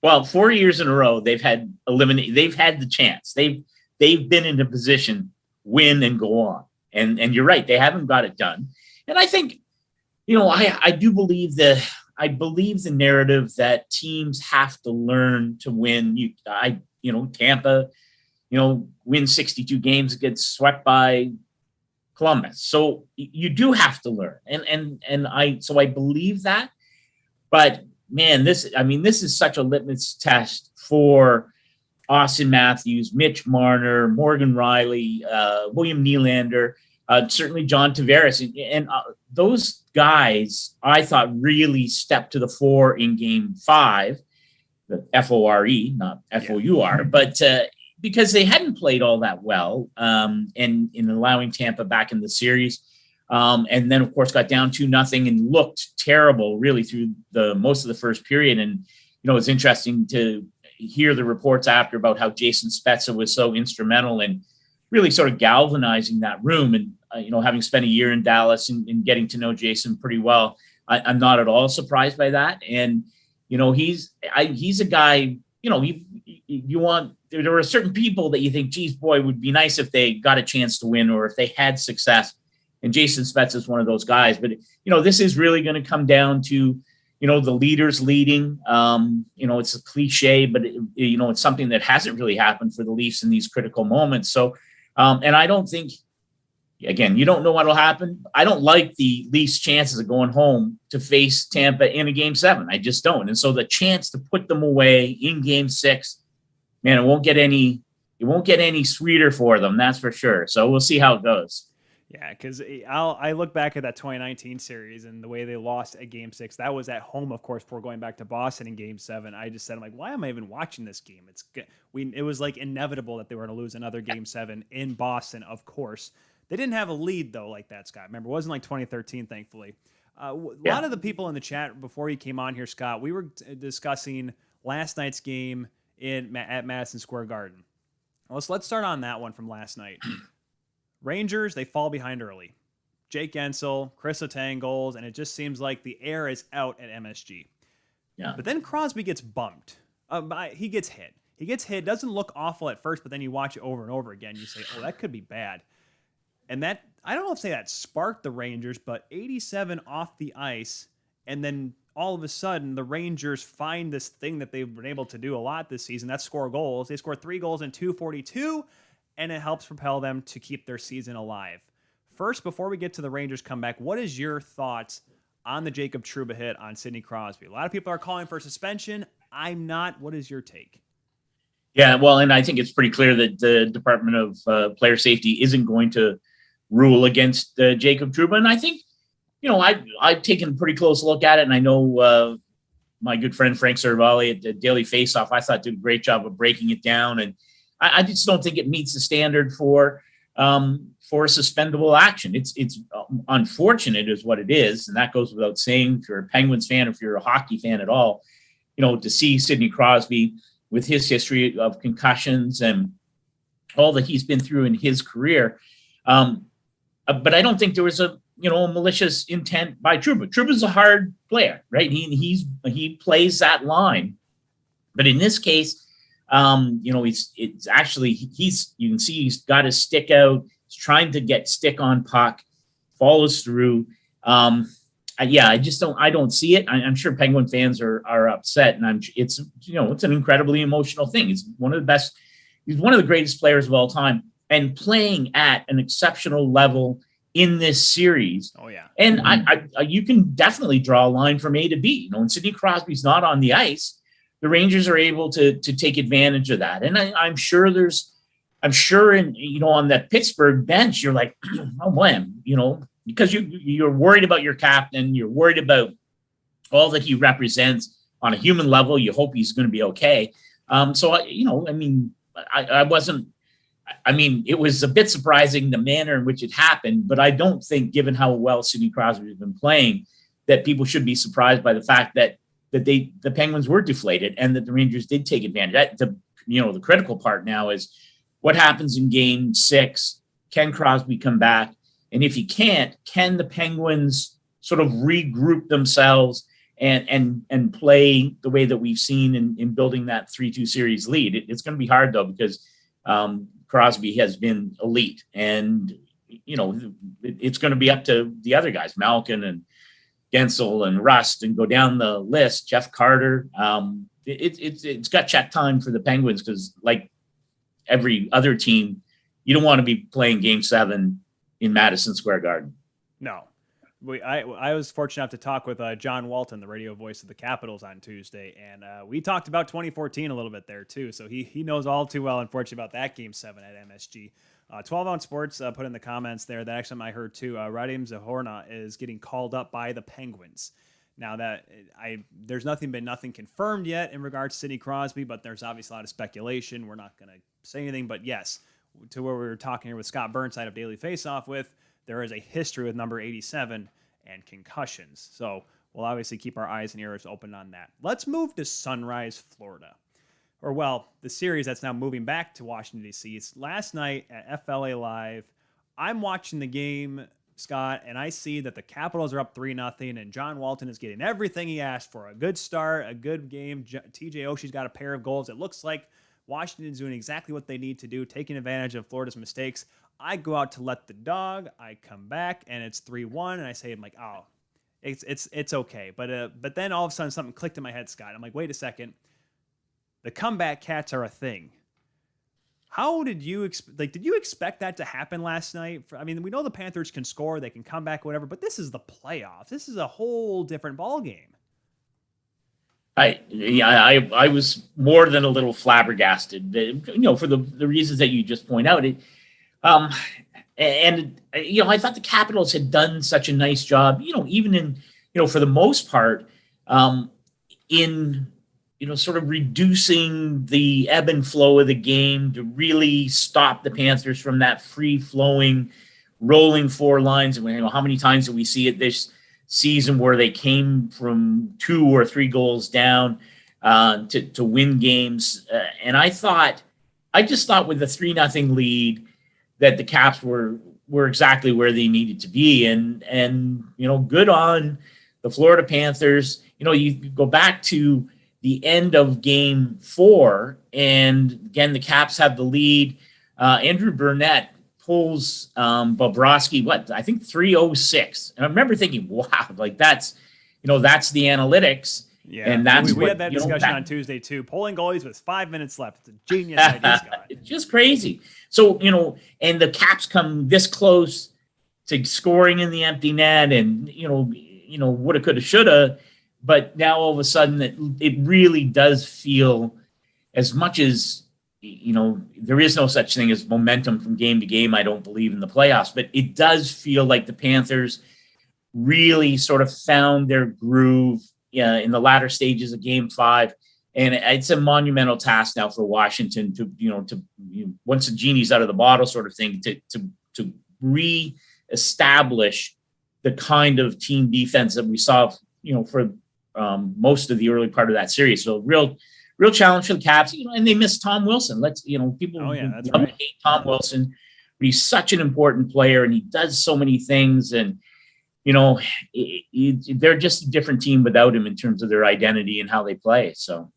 Well, 4 years in a row, they've had the chance. They've been in a position, win and go on. And you're right, they haven't got it done. And I think, I do believe I believe the narrative that teams have to learn to win. Tampa, win 62 games, gets swept by Columbus. So you do have to learn. And I believe that. But man, this is such a litmus test for Austin Matthews, Mitch Marner, Morgan Riley, William Nylander, certainly John Tavares. And those guys, I thought, really stepped to the fore in Game 5, the FORE, not FOUR, but because they hadn't played all that well and in allowing Tampa back in the series. And then, of course, got down 2-0 and looked terrible really through most of the first period. And, it's interesting to hear the reports after about how Jason Spezza was so instrumental in really sort of galvanizing that room. And, having spent a year in Dallas and getting to know Jason pretty well, I'm not at all surprised by that. And, he's a guy, there are certain people that you think, geez, boy, would be nice if they got a chance to win or if they had success. And Jason Spezza is one of those guys. But, this is really going to come down to, the leaders leading. It's a cliche, but, it's something that hasn't really happened for the Leafs in these critical moments. So, and I don't think, again, you don't know what will happen. I don't like the Leafs' chances of going home to face Tampa in a Game 7. I just don't. And so the chance to put them away in Game 6, man, it won't get any sweeter for them. That's for sure. So we'll see how it goes. Yeah, because I look back at that 2019 series and the way they lost at Game 6. That was at home, of course, before going back to Boston in Game 7. I just said, I'm like, why am I even watching this game? It was like inevitable that they were going to lose another Game 7 in Boston, of course. They didn't have a lead, though, like that, Scott. Remember, it wasn't like 2013, thankfully. A lot of the people in the chat before you came on here, Scott, we were discussing last night's game at Madison Square Garden. Let's start on that one from last night. Rangers, they fall behind early. Jake Gensel, Chris Letang goals, and it just seems like the air is out at MSG. Yeah. But then Crosby gets bumped. He gets hit. He gets hit. Doesn't look awful at first, but then you watch it over and over again. You say, oh, that could be bad. And that, I don't know if that sparked the Rangers, but 87 off the ice, and then all of a sudden the Rangers find this thing that they've been able to do a lot this season. That's score goals. They score 3 goals in 2:42, and it helps propel them to keep their season alive. First, before we get to the Rangers comeback, what is your thoughts on the Jacob Trouba hit on Sidney Crosby? A lot of people are calling for suspension. I'm not. What is your take? Yeah, well, and I think it's pretty clear that the Department of Player Safety isn't going to rule against Jacob Trouba. And I think, I've taken a pretty close look at it, and I know my good friend Frank Cervalli at the Daily Faceoff, I thought, did a great job of breaking it down. And I just don't think it meets the standard for suspendable action. It's unfortunate is what it is, and that goes without saying. If you're a Penguins fan, if you're a hockey fan at all, to see Sidney Crosby with his history of concussions and all that he's been through in his career. But I don't think there was a malicious intent by Trouba. Trouba's a hard player, right? He plays that line. But in this case, you can see he's got his stick out. He's trying to get stick on puck, follows through. I don't see it. I'm sure Penguin fans are upset, and it's an incredibly emotional thing. He's one of the greatest players of all time, and playing at an exceptional level in this series. Oh yeah. And you can definitely draw a line from A to B. When Sidney Crosby's not on the ice, the Rangers are able to take advantage of that. And I'm sure on that Pittsburgh bench, you're like, oh man, because you're worried about your captain, you're worried about all that he represents on a human level. You hope he's going to be okay. It was a bit surprising the manner in which it happened, but I don't think, given how well Sidney Crosby has been playing, that people should be surprised by the fact that the Penguins were deflated and that the Rangers did take advantage. The critical part now is what happens in Game 6. Can Crosby come back? And if he can't, can the Penguins sort of regroup themselves and play the way that we've seen in building that 3-2 series lead? It's going to be hard, though, because Crosby has been elite. And, it's going to be up to the other guys, Malkin and Gensel and Rust, and go down the list, Jeff Carter. It's got check time for the Penguins because, like every other team, you don't want to be playing Game 7 in Madison Square Garden. No. I was fortunate enough to talk with John Walton, the radio voice of the Capitals, on Tuesday, and we talked about 2014 a little bit there too. So he knows all too well, unfortunately, about that Game 7 at MSG. 12 Ounce Sports put in the comments there that actually I heard too. Radim Zahorna is getting called up by the Penguins. Now that there's nothing confirmed yet in regards to Sidney Crosby, but there's obviously a lot of speculation. We're not going to say anything, but yes, to where we were talking here with Scott Burnside of Daily Faceoff with, there is a history with number 87 and concussions. So we'll obviously keep our eyes and ears open on that. Let's move to Sunrise, Florida. The series that's now moving back to Washington, D.C. It's last night at FLA Live. I'm watching the game, Scott, and I see that the Capitals are up 3-0, and John Walton is getting everything he asked for. A good start, a good game. TJ Oshie's got a pair of goals. It looks like Washington's doing exactly what they need to do, taking advantage of Florida's mistakes. I go out to let the dog. I come back, and it's 3-1, and I say, I'm like, oh, it's okay. But then all of a sudden something clicked in my head, Scott. I'm like, wait a second. The comeback cats are a thing. How did you did you expect that to happen last night? We know the Panthers can score, they can come back, whatever, but this is the playoffs. This is a whole different ball game. I was more than a little flabbergasted, for the reasons that you just point out. I thought the Capitals had done such a nice job, even in, for the most part, in sort of reducing the ebb and flow of the game to really stop the Panthers from that free-flowing, rolling four lines. And how many times do we see it this season where they came from 2 or 3 goals down to win games? And I just thought with the 3-0 lead that the Caps were exactly where they needed to be. And good on the Florida Panthers. You go back to the end of Game 4, and again, the Caps have the lead. Andrew Burnett pulls Bobrovsky, I think 3:06. And I remember thinking, wow, that's the analytics. Yeah, and that's we had that discussion on Tuesday too. Pulling goalies with 5 minutes left. It's a genius idea, Scott. It's just crazy. So, and the Caps come this close to scoring in the empty net, and, woulda, coulda, shoulda. But now all of a sudden it really does feel, as much as there is no such thing as momentum from game to game, I don't believe, in the playoffs, but it does feel like the Panthers really sort of found their groove in the latter stages of Game 5. And it's a monumental task now for Washington to once the genie's out of the bottle sort of thing, to re-establish the kind of team defense that we saw, for most of the early part of that series. So real challenge for the Caps, and they missed Tom Wilson. People that's right. hate Tom Wilson, but he's such an important player and he does so many things. And, they're just a different team without him in terms of their identity and how they play. So.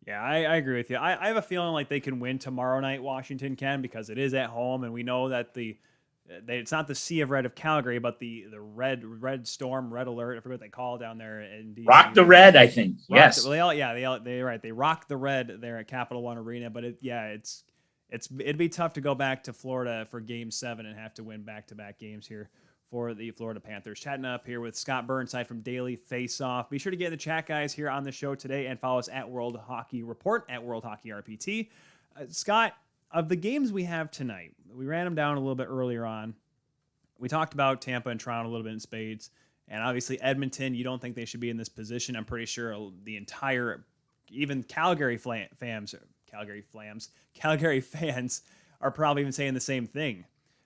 Yeah, I agree with you. I have a feeling like they can win tomorrow night, Washington can, because it is at home, and we know that it's not the Sea of Red of Calgary, but the red storm, red alert, I forget what they call it down there. Rock the Red, I think. Yes. They rock the red there at Capital One Arena, but it'd be tough to go back to Florida for Game 7 and have to win back-to-back games here for the Florida Panthers. Chatting up here with Scott Burnside from Daily Faceoff. Be sure to get in the chat, guys, here on the show today, and follow us at World Hockey Report, at World Hockey RPT. Scott, of the games we have tonight, we ran them down a little bit earlier on. We talked about Tampa and Toronto a little bit in spades, and obviously Edmonton, you don't think they should be in this position. I'm pretty sure the entire, even Calgary fans are probably even saying the same thing.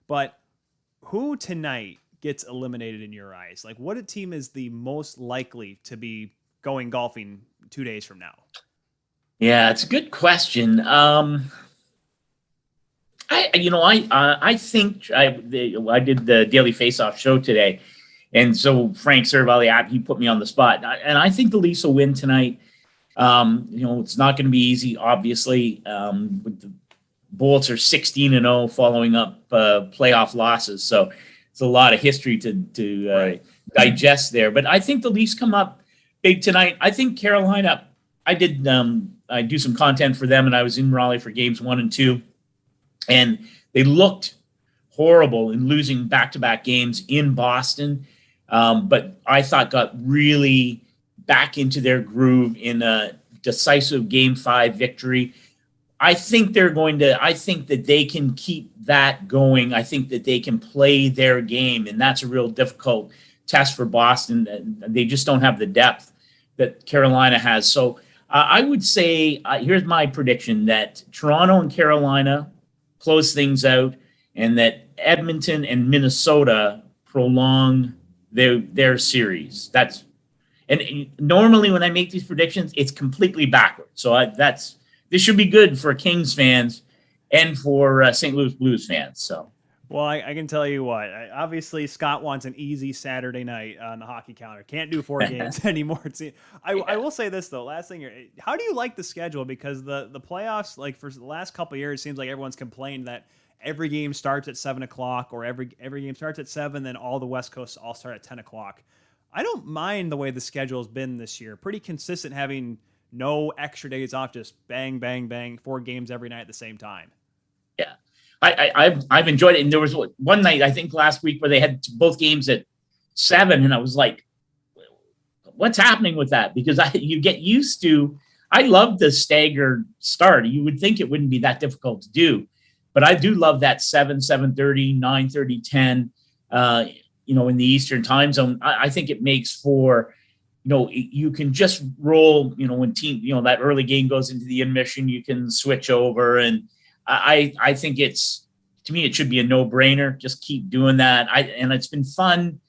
But who tonight gets eliminated in your eyes? Like, what team is the most likely to be going golfing 2 days from now? Yeah, it's a good question. I think I did the Daily Faceoff show today, and so Frank Serval, he put me on the spot, and I think the Leafs will win tonight. It's not going to be easy, obviously. With the Bolts are 16-0 following up playoff losses, so it's a lot of history to digest there. But I think the Leafs come up big tonight. I think Carolina. I do some content for them, and I was in Raleigh for games 1 and 2, and they looked horrible in losing back-to-back games in Boston. But I thought got really back into their groove in a decisive Game 5 victory. I think that they can keep that going. I think that they can play their game, and that's a real difficult test for Boston. They just don't have the depth that Carolina has. So I would say, here's my prediction, that Toronto and Carolina close things out, and that Edmonton and Minnesota prolong their series. And normally when I make these predictions, it's completely backwards. So this should be good for Kings fans and for St. Louis Blues fans. So, well, I can tell you what. Obviously, Scott wants an easy Saturday night on the hockey calendar. Can't do 4 games anymore. I will say this though. Last thing here, how do you like the schedule? Because the playoffs, like for the last couple of years, it seems like everyone's complained that every game starts at 7:00, or every game starts at 7. Then all the West Coast all start at 10:00. I don't mind the way the schedule has been this year. Pretty consistent, having no extra days off, just bang, bang, bang, 4 games every night at the same time. Yeah, I've enjoyed it. And there was one night, I think last week, where they had both games at 7, and I was like, what's happening with that? Because you get used to, I love the staggered start. You would think it wouldn't be that difficult to do, but I do love that 7, 7:30, 9:30, 10, in the Eastern time zone. I think it makes for, you can just roll, when that early game goes into the intermission, you can switch over. And I think to me, it should be a no-brainer. Just keep doing that. And it's been fun,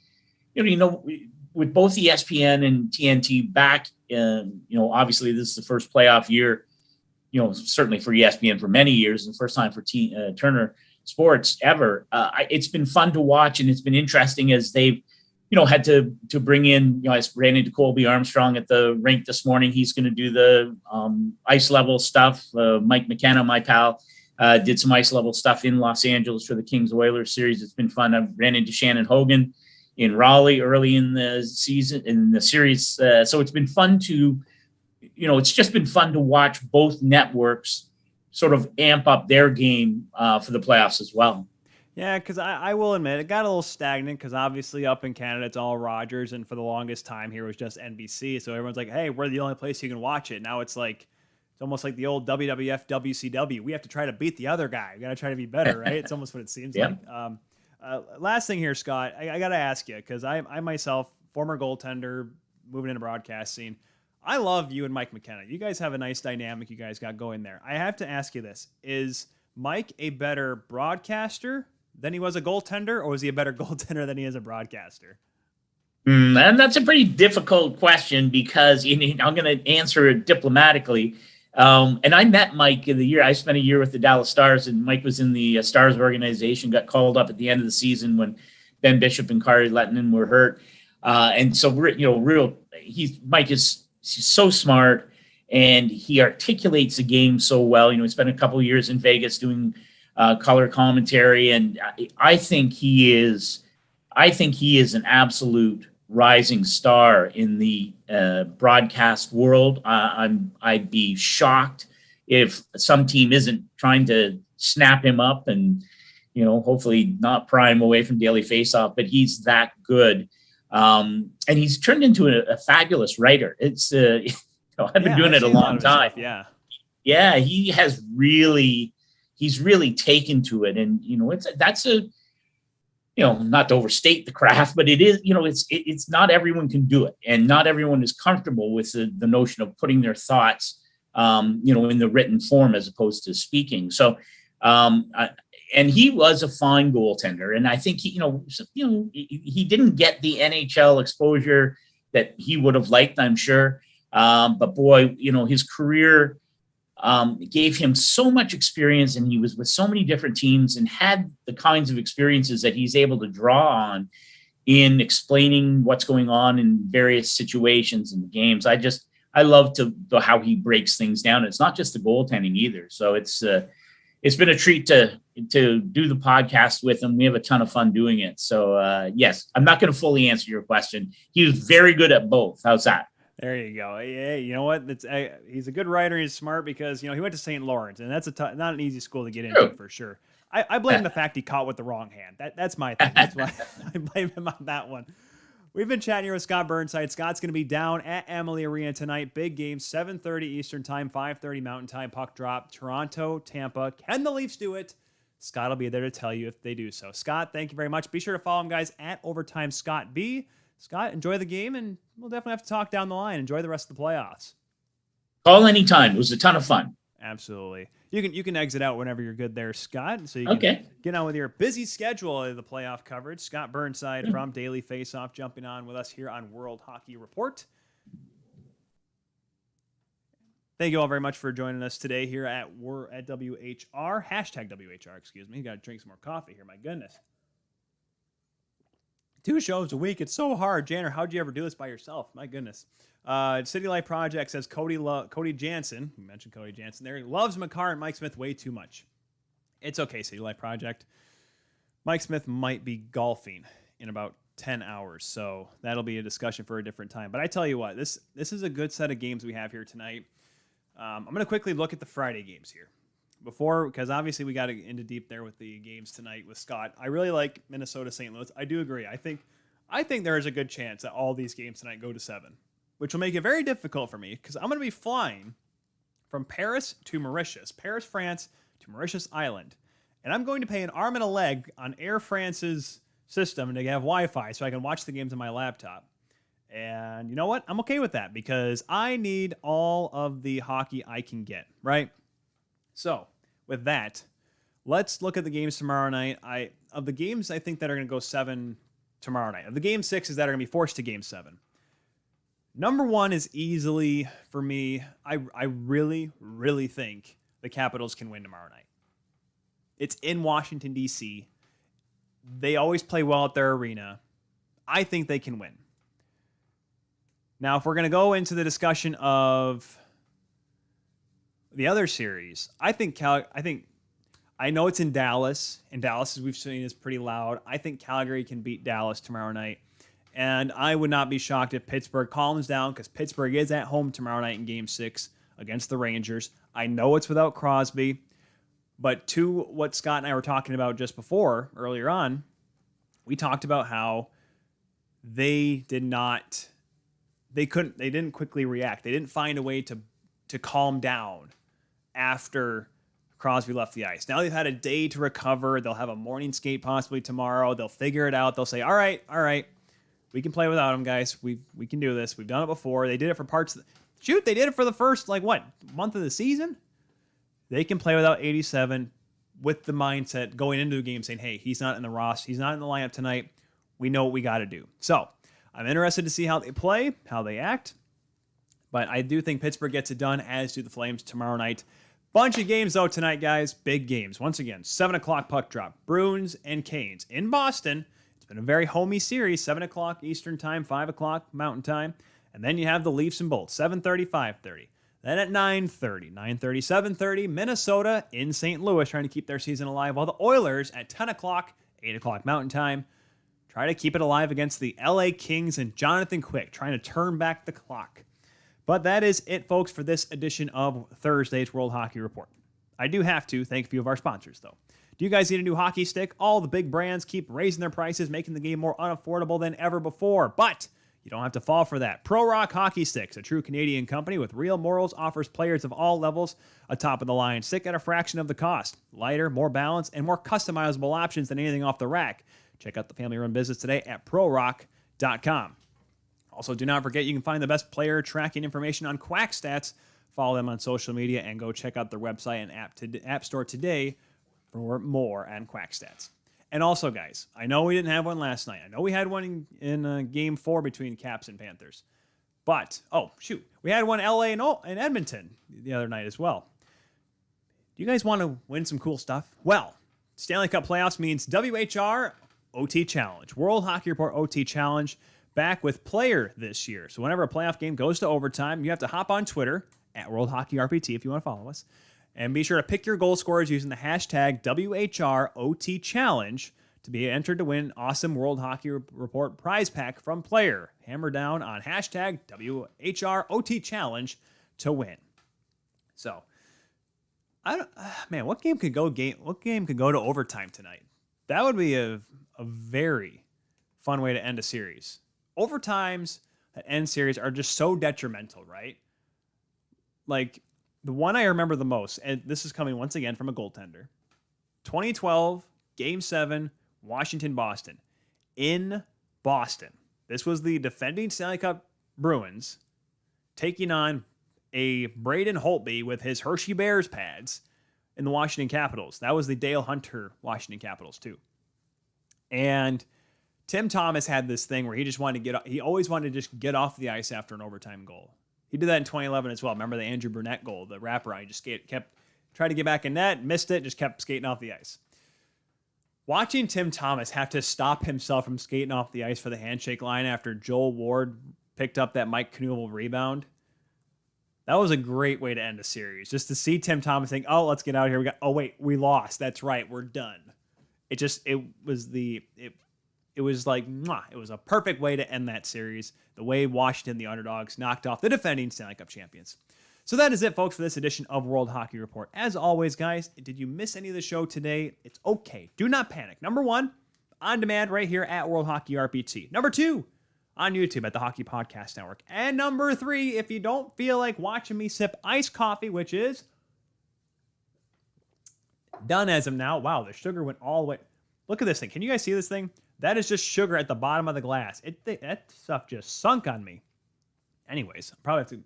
with both ESPN and TNT back. Obviously this is the first playoff year, certainly for ESPN for many years, and the first time for Turner Sports ever. It's been fun to watch, and it's been interesting as they've, had to bring in, I ran into Colby Armstrong at the rink this morning. He's going to do the ice level stuff. Mike McKenna, my pal, did some ice level stuff in Los Angeles for the Kings Oilers series. It's been fun. I ran into Shannon Hogan in Raleigh early in the season, in the series. So it's been fun to, it's just been fun to watch both networks sort of amp up their game for the playoffs as well. Yeah, because I will admit, it got a little stagnant because obviously up in Canada, it's all Rogers, and for the longest time here was just NBC. So everyone's like, hey, we're the only place you can watch it. Now it's like, it's almost like the old WWF, WCW. We have to try to beat the other guy. We got to try to be better, right? It's almost what it seems like. Last thing here, Scott, I got to ask you, because I myself, former goaltender, moving into broadcasting, I love you and Mike McKenna. You guys have a nice dynamic you guys got going there. I have to ask you this. Is Mike a better broadcaster than he was a goaltender, or was he a better goaltender than he is a broadcaster? And that's a pretty difficult question, because I'm going to answer it diplomatically. And I met Mike in the year. I spent a year with the Dallas Stars, and Mike was in the Stars organization, got called up at the end of the season when Ben Bishop and Kari Lettinen were hurt. And so Mike is so smart, and he articulates the game so well. He spent a couple of years in Vegas doing color commentary, and I think he is an absolute rising star in the broadcast world. I'd be shocked if some team isn't trying to snap him up and, hopefully not pry him away from daily faceoff, but he's that good. And he's turned into a fabulous writer. It's, I've been doing it a long time. Stuff, yeah. He's really taken to it. And, that's not to overstate the craft, but it is, it's not everyone can do it. And not everyone is comfortable with the notion of putting their thoughts, in the written form as opposed to speaking. So, and he was a fine goaltender. And I think he didn't get the NHL exposure that he would have liked, I'm sure. But boy, his career gave him so much experience, and he was with so many different teams and had the kinds of experiences that he's able to draw on in explaining what's going on in various situations in the games. I love how he breaks things down. It's not just the goaltending either. So it's been a treat to do the podcast with him. We have a ton of fun doing it. So yes, I'm not going to fully answer your question. He was very good at both. How's that? There you go. Yeah, you know what? He's a good writer. He's smart because he went to St. Lawrence, and that's not an easy school to get into for sure. I blame the fact he caught with the wrong hand. That's my thing. That's why I blame him on that one. We've been chatting here with Scott Burnside. Scott's going to be down at Amalie Arena tonight. Big game, 7:30 Eastern Time, 5:30 Mountain Time. Puck drop. Toronto, Tampa. Can the Leafs do it? Scott will be there to tell you if they do so. Scott, thank you very much. Be sure to follow him, guys, at Overtime Scott B. Scott, enjoy the game, and we'll definitely have to talk down the line. Enjoy the rest of the playoffs. Call anytime. It was a ton of fun. Absolutely. You can exit out whenever you're good there, Scott. So you can get on with your busy schedule of the playoff coverage. Scott Burnside from Daily Faceoff jumping on with us here on World Hockey Report. Thank you all very much for joining us today here at WHR. Hashtag WHR, excuse me. Got to drink some more coffee here. My goodness. 2 shows a week. It's so hard. Janner, how'd you ever do this by yourself? My goodness. City Light Project says Cody Janzen, we mentioned Cody Janzen there, loves Makar and Mike Smith way too much. It's okay, City Light Project. Mike Smith might be golfing in about 10 hours, so that'll be a discussion for a different time. But I tell you what, this is a good set of games we have here tonight. I'm going to quickly look at the Friday games here. Because obviously we got into deep there with the games tonight with Scott. I really like Minnesota St. Louis. I do agree. I think there is a good chance that all these games tonight go to 7, which will make it very difficult for me because I'm going to be flying from Paris to Mauritius, Paris, France to Mauritius Island, and I'm going to pay an arm and a leg on Air France's system to have Wi-Fi so I can watch the games on my laptop. And you know what? I'm okay with that because I need all of the hockey I can get, right? So, with that, let's look at the games tomorrow night. Of the games I think that are going to go 7 tomorrow night, of the game 6s that are going to be forced to game 7, number 1 is easily, for me, I really, really think the Capitals can win tomorrow night. It's in Washington, D.C. They always play well at their arena. I think they can win. Now, if we're going to go into the discussion of the other series, I know it's in Dallas, and Dallas, as we've seen, is pretty loud. I think Calgary can beat Dallas tomorrow night, and I would not be shocked if Pittsburgh calms down because Pittsburgh is at home tomorrow night in Game 6 against the Rangers. I know it's without Crosby, but to what Scott and I were talking about just earlier on, we talked about how they didn't quickly react. They didn't find a way to calm down after Crosby left the ice. Now they've had a day to recover. They'll have a morning skate possibly tomorrow. They'll figure it out. They'll say, all right, we can play without him, guys. We can do this. We've done it before. They did it for parts. They did it for the first, month of the season? They can play without 87 with the mindset going into the game saying, hey, he's not in the roster. He's not in the lineup tonight. We know what we got to do. So I'm interested to see how they play, how they act. But I do think Pittsburgh gets it done, as do the Flames tomorrow night. Bunch of games, though, tonight, guys. Big games. Once again, 7 o'clock puck drop. Bruins and Canes in Boston. It's been a very homey series. 7 o'clock Eastern time, 5 o'clock Mountain time. And then you have the Leafs and Bolts, 7:30, 5:30. Then at 9:30, 7:30, Minnesota in St. Louis trying to keep their season alive, while the Oilers at 10 o'clock, 8 o'clock Mountain time, try to keep it alive against the LA Kings and Jonathan Quick, trying to turn back the clock. But that is it, folks, for this edition of Thursday's World Hockey Report. I do have to thank a few of our sponsors, though. Do you guys need a new hockey stick? All the big brands keep raising their prices, making the game more unaffordable than ever before. But you don't have to fall for that. Pro Rock Hockey Sticks, a true Canadian company with real morals, offers players of all levels a top-of-the-line stick at a fraction of the cost. Lighter, more balanced, and more customizable options than anything off the rack. Check out the family-run business today at prorock.com. Also, do not forget you can find the best player tracking information on Quack Stats. Follow them on social media and go check out their website and app store today for more on Quack Stats. And also, guys, I know we didn't have one last night. I know we had one in Game 4 between Caps and Panthers. But, we had one LA and Edmonton the other night as well. Do you guys want to win some cool stuff? Well, Stanley Cup playoffs means WHR OT Challenge. World Hockey Report OT Challenge. Back with player this year. So whenever a playoff game goes to overtime, you have to hop on Twitter at World Hockey RPT if you want to follow us. And be sure to pick your goal scorers using the hashtag WHROT Challenge to be entered to win awesome World Hockey Report prize pack from player. Hammer down on hashtag WHROT Challenge to win. So, what game could go to overtime tonight? That would be a very fun way to end a series. Overtimes that end series are just so detrimental, right? Like, the one I remember the most, and this is coming once again from a goaltender, 2012, Game 7, Washington-Boston. In Boston. This was the defending Stanley Cup Bruins taking on a Braden Holtby with his Hershey Bears pads in the Washington Capitals. That was the Dale Hunter Washington Capitals, too. And Tim Thomas had this thing where he always wanted to just get off the ice after an overtime goal. He did that in 2011 as well. Remember the Andrew Burnett goal, the wraparound? He just kept trying to get back in net, missed it, just kept skating off the ice. Watching Tim Thomas have to stop himself from skating off the ice for the handshake line after Joel Ward picked up that Mike Knuble rebound, that was a great way to end a series. Just to see Tim Thomas think, oh, let's get out of here. We lost. That's right, we're done. It was like, mwah. It was a perfect way to end that series, the way Washington, the underdogs, knocked off the defending Stanley Cup champions. So that is it, folks, for this edition of World Hockey Report. As always, guys, did you miss any of the show today? It's okay. Do not panic. Number 1, on demand right here at World Hockey RPT. Number 2, on YouTube at the Hockey Podcast Network. And number 3, if you don't feel like watching me sip iced coffee, which is done as of now. Wow, the sugar went all the way. Look at this thing. Can you guys see this thing? That is just sugar at the bottom of the glass. That stuff just sunk on me. Anyways, I'll probably have to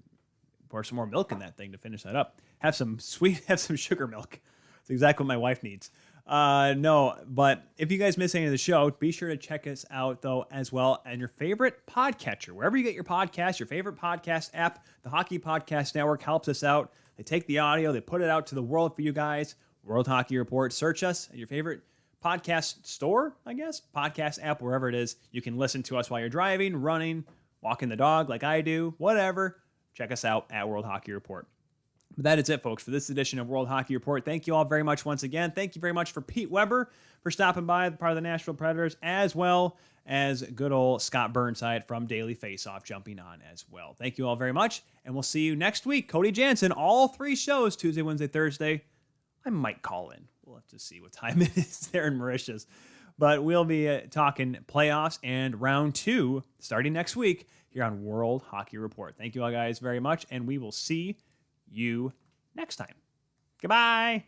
pour some more milk in that thing to finish that up. Have some sugar milk. That's exactly what my wife needs. No, but if you guys miss any of the show, be sure to check us out, though, as well, and your favorite podcatcher. Wherever you get your podcast, your favorite podcast app, the Hockey Podcast Network helps us out. They take the audio, they put it out to the world for you guys. World Hockey Report. Search us at your favorite podcast store, I guess, podcast app, wherever it is. You can listen to us while you're driving, running, walking the dog like I do, whatever. Check us out at World Hockey Report. But that is it, folks, for this edition of World Hockey Report. Thank you all very much once again. Thank you very much for Pete Weber for stopping by, part of the Nashville Predators, as well as good old Scott Burnside from Daily Faceoff jumping on as well. Thank you all very much, and we'll see you next week. Cody Janzen, all 3 shows, Tuesday, Wednesday, Thursday. I might call in. We'll have to see what time it is there in Mauritius. But we'll be talking playoffs and round 2 starting next week here on World Hockey Report. Thank you all guys very much, and we will see you next time. Goodbye.